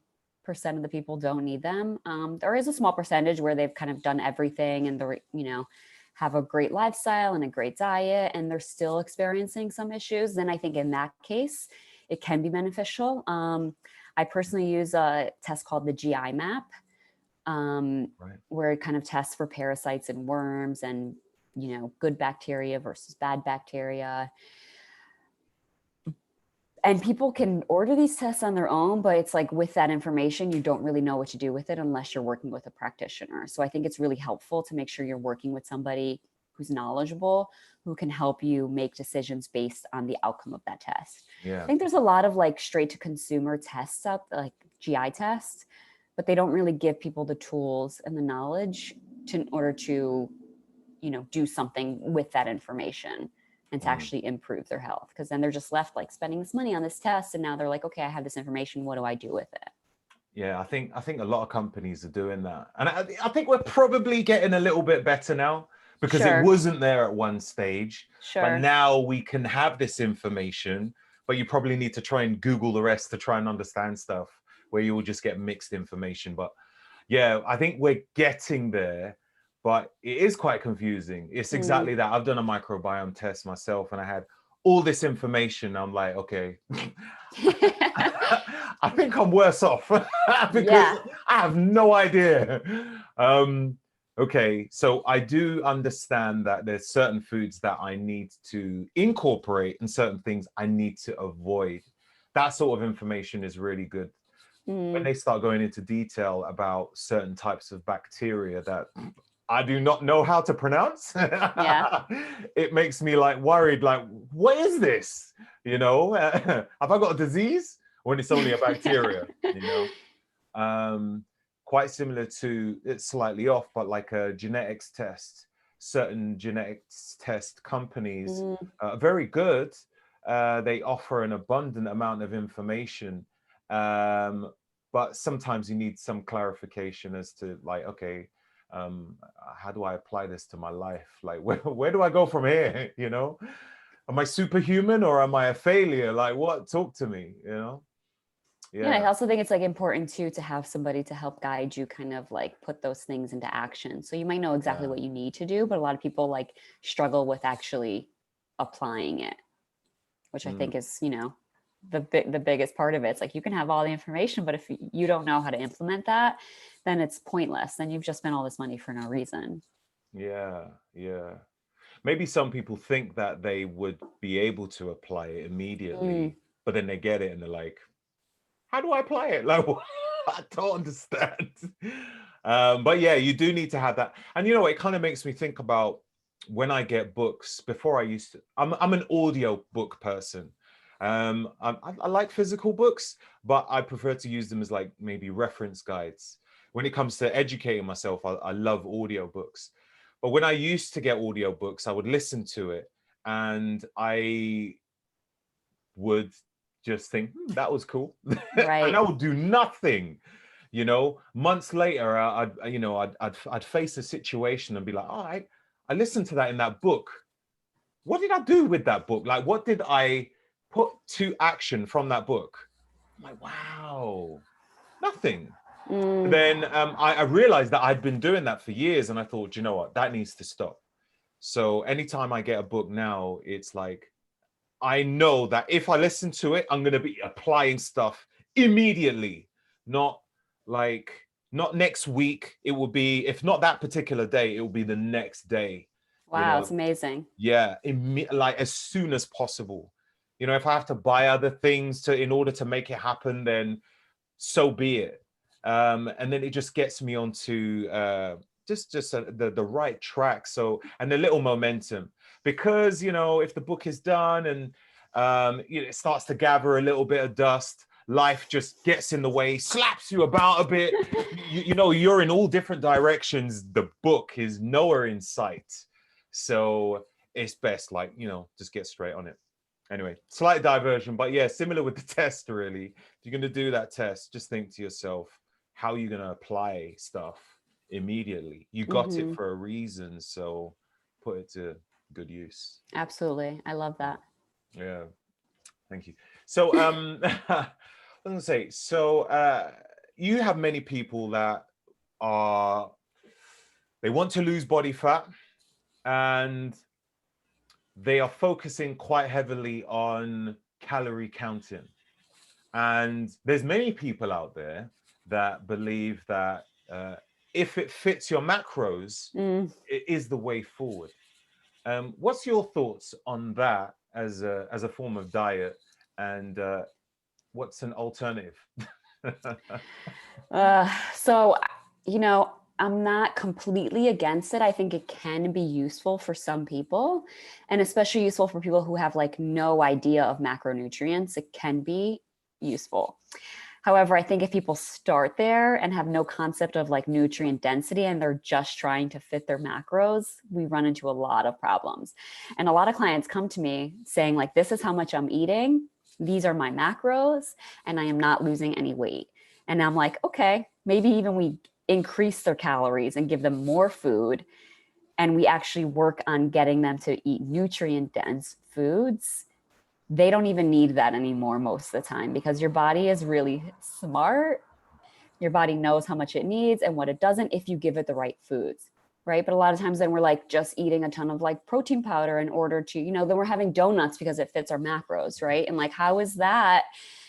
of the people don't need them. There is a small percentage where they've kind of done everything and they're, have a great lifestyle and a great diet and they're still experiencing some issues. Then I think in that case, it can be beneficial. I personally use a test called the GI map, where it kind of tests for parasites and worms and, good bacteria versus bad bacteria. And people can order these tests on their own, but it's like with that information, you don't really know what to do with it unless you're working with a practitioner. So I think it's really helpful to make sure you're working with somebody who's knowledgeable, who can help you make decisions based on the outcome of that test. Yeah. I think there's a lot of like straight to consumer tests out, like GI tests, but they don't really give people the tools and the knowledge in order to, do something with that information. and to actually improve their health. Because then they're just left like spending this money on this test. And now they're like, okay, I have this information. What do I do with it? Yeah, I think a lot of companies are doing that. And I think we're probably getting a little bit better now, because it Sure. wasn't there at one stage. But Sure. now we can have this information, but you probably need to try and Google the rest to try and understand stuff, where you will just get mixed information. But yeah, I think we're getting there, but it is quite confusing. It's exactly that. I've done a microbiome test myself, and I had all this information. I'm like, okay, I think I'm worse off because Yeah. I have no idea. Okay, so I do understand that there's certain foods that I need to incorporate and certain things I need to avoid. That sort of information is really good. When they start going into detail about certain types of bacteria that I do not know how to pronounce, Yeah. it makes me like worried, like, what is this? You know, have I got a disease? When it's only a bacteria, you know? Quite similar to, it's slightly off, but like a genetics test. Certain genetics test companies are very good. They offer an abundant amount of information. But sometimes you need some clarification as to like, okay, how do I apply this to my life? Like, where do I go from here? You know, am I superhuman or am I a failure? Like, what? Talk to me, you know? Yeah, I Yeah. also think it's like important too to have somebody to help guide you, kind of like put those things into action. So you might know exactly Yeah. what you need to do, but a lot of people like struggle with actually applying it, which I think is, you know, the biggest part of it. It's like you can have all the information, but if you don't know how to implement that, then it's pointless. Then you've just spent all this money for no reason. Yeah. Yeah. Maybe some people think that they would be able to apply it Mm, immediately, but then they get it and they're like, how do I apply it? Like, I don't understand. But yeah, you do need to have that. And you know, it kind of makes me think about when I get books. Before I used to, I'm an audio book person. I like physical books, but I prefer to use them as like maybe reference guides. When it comes to educating myself, I love audio books. But when I used to get audio books, I would listen to it and I would just think, that was cool. And I right. would do nothing. You know, months later, I'd face a situation and be like, oh, I listened to that in that book. What did I do with that book? Like, what did I put to action from that book? I'm like, wow, nothing. Mm, Then I realized that I'd been doing that for years, and I thought, you know what, that needs to stop. So anytime I get a book now, it's like, I know that if I listen to it, I'm going to be applying stuff immediately, not like, not next week. It will be, if not that particular day, it will be the next day, you wow, it's know? amazing. Yeah, like as soon as possible. You know, if I have to buy other things in order to make it happen, then so be it. And then it just gets me onto the right track. So, and a little momentum, because you know, if the book is done and it starts to gather a little bit of dust, life just gets in the way, slaps you about a bit. You know, you're in all different directions. The book is nowhere in sight. So it's best, like, you know, just get straight on it. Anyway, slight diversion, but yeah, similar with the test, really. If you're going to do that test, just think to yourself, how are you going to apply stuff immediately? You got it for a reason, so put it to good use. Absolutely. I love that. Yeah, thank you. So, I was going to say, so you have many people that are, they want to lose body fat and they are focusing quite heavily on calorie counting. And there's many people out there that believe that if it fits your macros, Mm. it is the way forward. What's your thoughts on that as a form of diet, and what's an alternative? So, you know, I'm not completely against it. I think it can be useful for some people, and especially useful for people who have like no idea of macronutrients. It can be useful. However, I think if people start there and have no concept of like nutrient density and they're just trying to fit their macros, we run into a lot of problems. And a lot of clients come to me saying like, this is how much I'm eating. These are my macros and I am not losing any weight. And I'm like, okay, maybe even we increase their calories and give them more food. And we actually work on getting them to eat nutrient dense foods. They don't even need that anymore most of the time because your body is really smart. Your body knows how much it needs and what it doesn't if you give it the right foods, right? But a lot of times then we're like just eating a ton of like protein powder in order to, then we're having donuts because it fits our macros, right? And like, how is that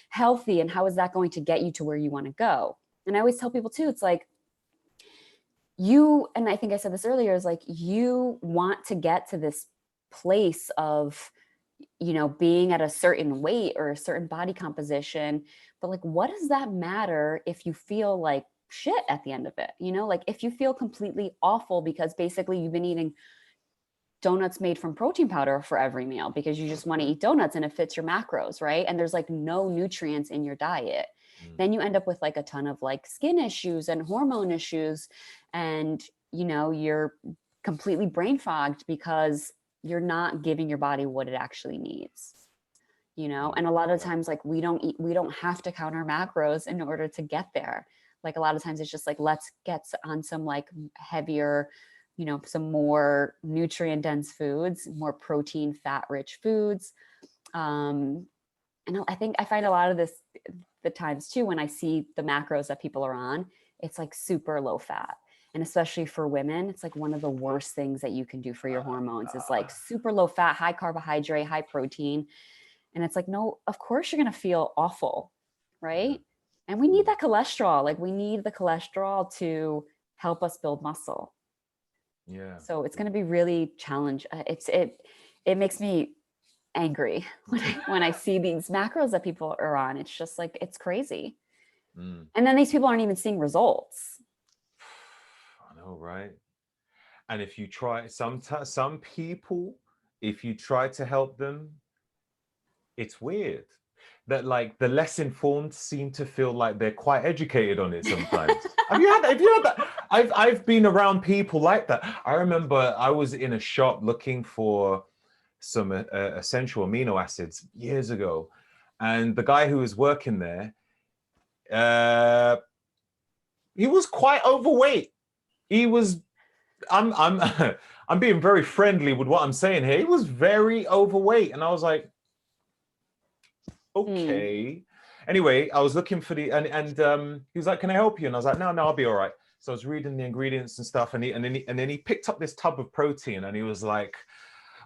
healthy and how is that going to get you to where you want to go? And I always tell people too, it's like, and I think I said this earlier, is like, you want to get to this place of, being at a certain weight or a certain body composition, but like, what does that matter if you feel like shit at the end of it? Like if you feel completely awful because basically you've been eating donuts made from protein powder for every meal because you just want to eat donuts and it fits your macros, right? And there's like no nutrients in your diet. Then you end up with like a ton of like skin issues and hormone issues. And, you're completely brain fogged because you're not giving your body what it actually needs, and a lot of times like we don't have to count our macros in order to get there. Like a lot of times it's just like, let's get on some like heavier, some more nutrient dense foods, more protein, fat rich foods. And I think I find a lot of this, the times too, when I see the macros that people are on, it's like super low fat. And especially for women, it's like one of the worst things that you can do for your hormones is like super low fat, high carbohydrate, high protein. And it's like, no, of course you're going to feel awful, right? And we need that cholesterol. Like we need the cholesterol to help us build muscle. Yeah. So it's going to be really challenging. It makes me angry when I see these macros that people are on. It's just like, it's crazy. And then these people aren't even seeing results. I know, right? And if you try, some people, if you try to help them, it's weird that like the less informed seem to feel like they're quite educated on it sometimes. Have you had that? I've been around people like that. I remember I was in a shop looking for some essential amino acids years ago, and the guy who was working there, he was quite overweight. He was, I'm I'm being very friendly with what I'm saying here. He was very overweight, and I was like, okay. Anyway, I was looking for the and he was like, "Can I help you?" And I was like, "No, I'll be all right." So I was reading the ingredients and stuff, and then he picked up this tub of protein, and he was like,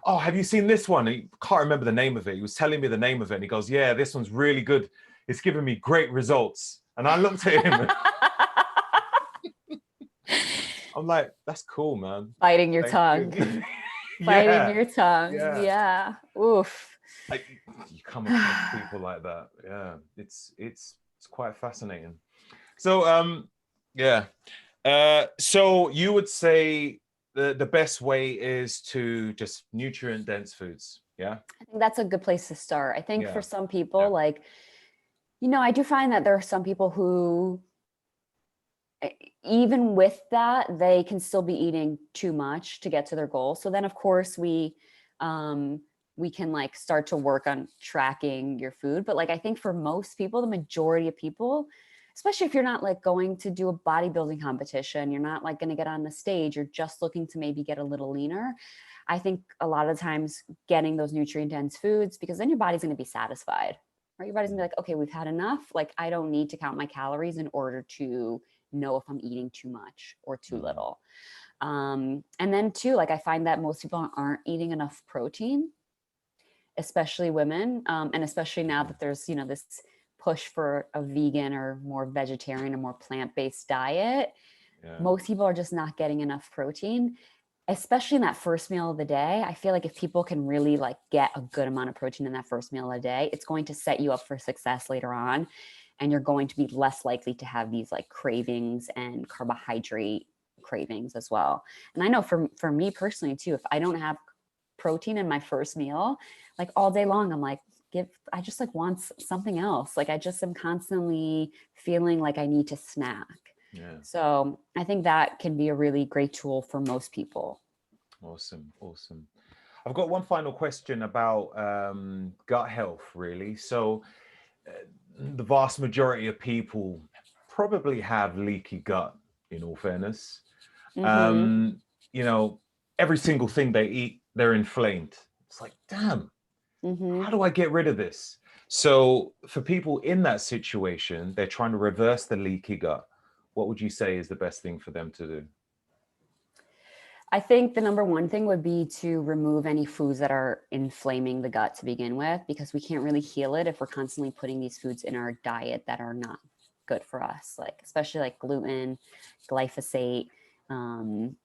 "Oh, have you seen this one?" He can't remember the name of it. He was telling me the name of it, and he goes, "Yeah, this one's really good. It's giving me great results." And I looked at him. I'm like, "That's cool, man." Biting your tongue. Biting your tongue. Yeah. Oof. You come across people like that. Yeah, it's quite fascinating. So so you would say the best way is to just nutrient dense foods. Yeah, I think that's a good place to start. I think for some people, like, I do find that there are some people who, even with that, they can still be eating too much to get to their goal. So then of course we can like start to work on tracking your food. But like, I think for most people, the majority of people, especially if you're not like going to do a bodybuilding competition, you're not like going to get on the stage, you're just looking to maybe get a little leaner. I think a lot of times getting those nutrient dense foods, because then your body's going to be satisfied, right? Your body's gonna be like, okay, we've had enough. Like, I don't need to count my calories in order to know if I'm eating too much or too little. And then too, like I find that most people aren't eating enough protein, especially women. And especially now that there's, this push for a vegan or more vegetarian or more plant-based diet, most people are just not getting enough protein, especially in that first meal of the day. I feel like if people can really like get a good amount of protein in that first meal of the day, it's going to set you up for success later on. And you're going to be less likely to have these like cravings and carbohydrate cravings as well. And I know for me personally too, if I don't have protein in my first meal, like all day long, I'm like, I just like want something else. Like I just am constantly feeling like I need to snack. Yeah. So I think that can be a really great tool for most people. Awesome. Awesome. I've got one final question about gut health, really. So the vast majority of people probably have leaky gut, in all fairness. Mm-hmm. You know, every single thing they eat, they're inflamed. It's like, damn, Mm-hmm. how do I get rid of this? So for people in that situation, they're trying to reverse the leaky gut. What would you say is the best thing for them to do? I think the number one thing would be to remove any foods that are inflaming the gut to begin with, because we can't really heal it if we're constantly putting these foods in our diet that are not good for us, like especially like gluten, glyphosate,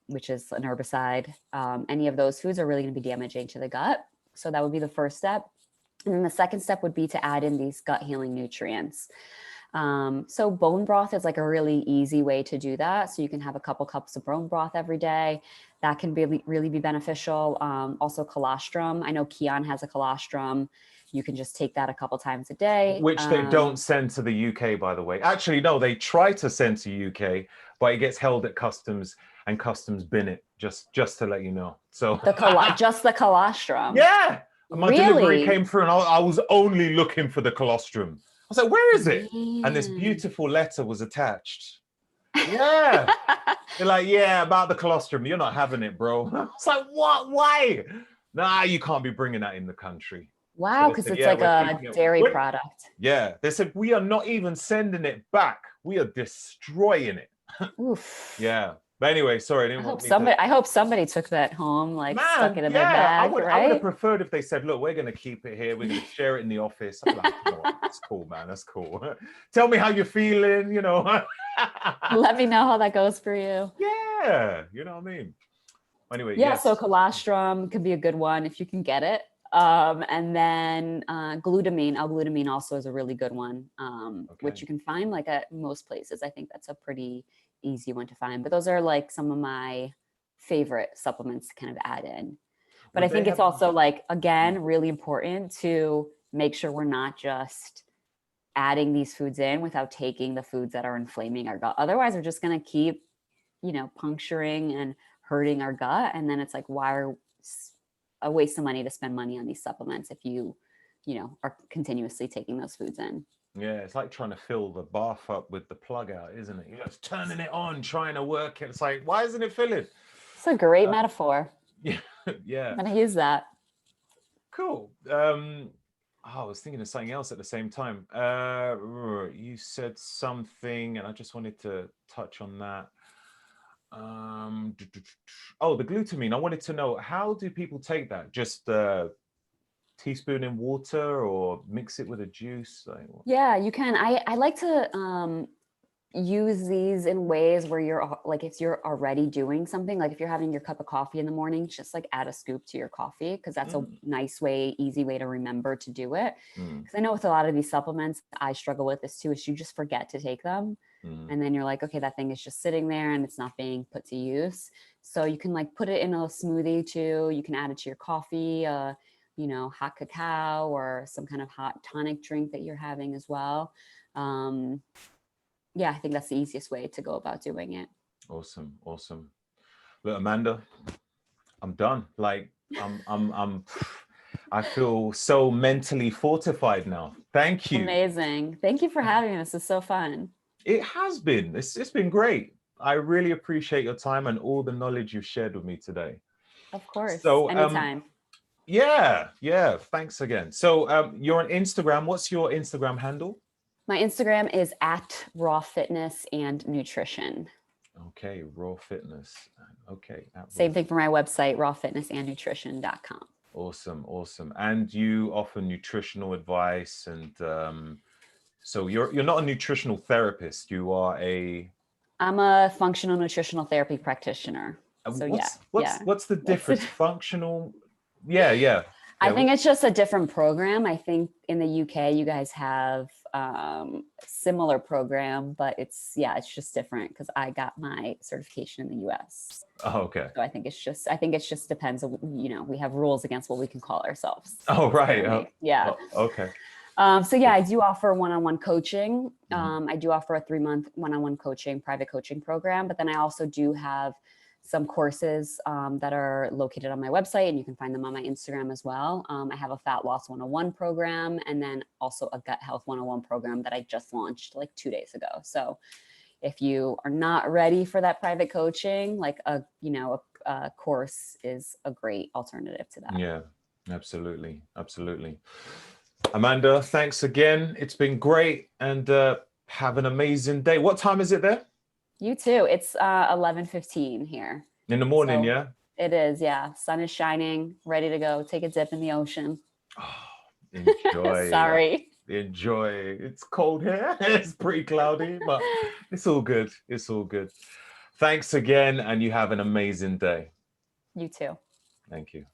which is an herbicide. Any of those foods are really going to be damaging to the gut. So that would be the first step. And then the second step would be to add in these gut healing nutrients. So bone broth is like a really easy way to do that. So you can have a couple cups of bone broth every day. That can really be beneficial. Also colostrum. I know Kion has a colostrum. You can just take that a couple times a day. Which they don't send to the UK, by the way. Actually, no, they try to send to UK, but it gets held at customs and customs bin it, just to let you know. So just the colostrum. Yeah. My delivery Really? came through and I was only looking for the colostrum. I was like, where is it? And this Man. beautiful letter was attached. Yeah. They're like, yeah, about the colostrum. You're not having it, bro. I was like, what? Why? Nah, you can't be bringing that in the country. Wow, because it's like a dairy product. Yeah. They said, we are not even sending it back. We are destroying it. Oof. Yeah. But anyway, sorry, I hope somebody took that home, like stuck it in their bag, I would right? have preferred if they said, look, we're going to keep it here. We're going to share it in the office. I'm like, come on, that's cool, man. That's cool. Tell me how you're feeling, you know. Let me know how that goes for you. Yeah. You know what I mean? Anyway, yeah, yes. So colostrum could be a good one if you can get it. And then glutamine. L-glutamine also is a really good one, which you can find like at most places. I think that's a pretty easy one to find. But those are like some of my favorite supplements to kind of add in. But I think it's also like, again, really important to make sure we're not just adding these foods in without taking the foods that are inflaming our gut. Otherwise, we're just going to keep, puncturing and hurting our gut. And then it's like, why are a waste of money to spend money on these supplements if you are continuously taking those foods in. Yeah, it's like trying to fill the bath up with the plug out, isn't it? You're just turning it on, trying to work it. It's like, why isn't it filling? It's a great metaphor. Yeah, yeah. I'm gonna use that. Cool. I was thinking of something else at the same time. You said something, and I just wanted to touch on that. Oh, the glutamine. I wanted to know, how do people take that? Just teaspoon in water or mix it with a juice? Yeah, you can. I like to use these in ways where you're like, if you're already doing something, like if you're having your cup of coffee in the morning, just like add a scoop to your coffee, because that's a nice way, easy way to remember to do it. Because I know with a lot of these supplements, I struggle with this too, is you just forget to take them. And then you're like, okay, that thing is just sitting there and it's not being put to use. So you can like put it in a smoothie too. You can add it to your coffee, hot cacao or some kind of hot tonic drink that you're having as well. Yeah, I think that's the easiest way to go about doing it. Awesome. Look, Amanda, I'm done. Like I feel so mentally fortified now. Thank you. Amazing. Thank you for having me. This is so fun. It has been. It's been great. I really appreciate your time and all the knowledge you've shared with me today. Of course. So anytime. Yeah. Thanks again. So you're on Instagram. What's your Instagram handle? My Instagram is @raw fitness and nutrition. Okay, raw fitness. Okay. Same thing for my website, rawfitnessandnutrition.com. Awesome. And you offer nutritional advice, and so you're not a nutritional therapist. You are I'm a functional nutritional therapy practitioner. So what's the difference? Functional. Yeah. I think it's just a different program. I think in the UK, you guys have similar program, but it's just different because I got my certification in the US. Oh, okay. So I think it's just depends on, we have rules against what we can call ourselves. Oh, right. Yeah. Okay. So yeah, I do offer one-on-one coaching. I do offer a 3-month one-on-one coaching, private coaching program, but then I also do have some courses that are located on my website, and you can find them on my Instagram as well. I have a Fat Loss 101 program, and then also a Gut Health 101 program that I just launched like 2 days ago. So if you are not ready for that private coaching, like a course is a great alternative to that. Yeah, absolutely. Absolutely. Amanda, thanks again. It's been great, and have an amazing day. What time is it there? You too. It's 11:15 here. In the morning, So yeah? It is, yeah. Sun is shining, ready to go. Take a dip in the ocean. Oh, enjoy. Sorry. Enjoy. It's cold here. It's pretty cloudy, but it's all good. It's all good. Thanks again, and you have an amazing day. You too. Thank you.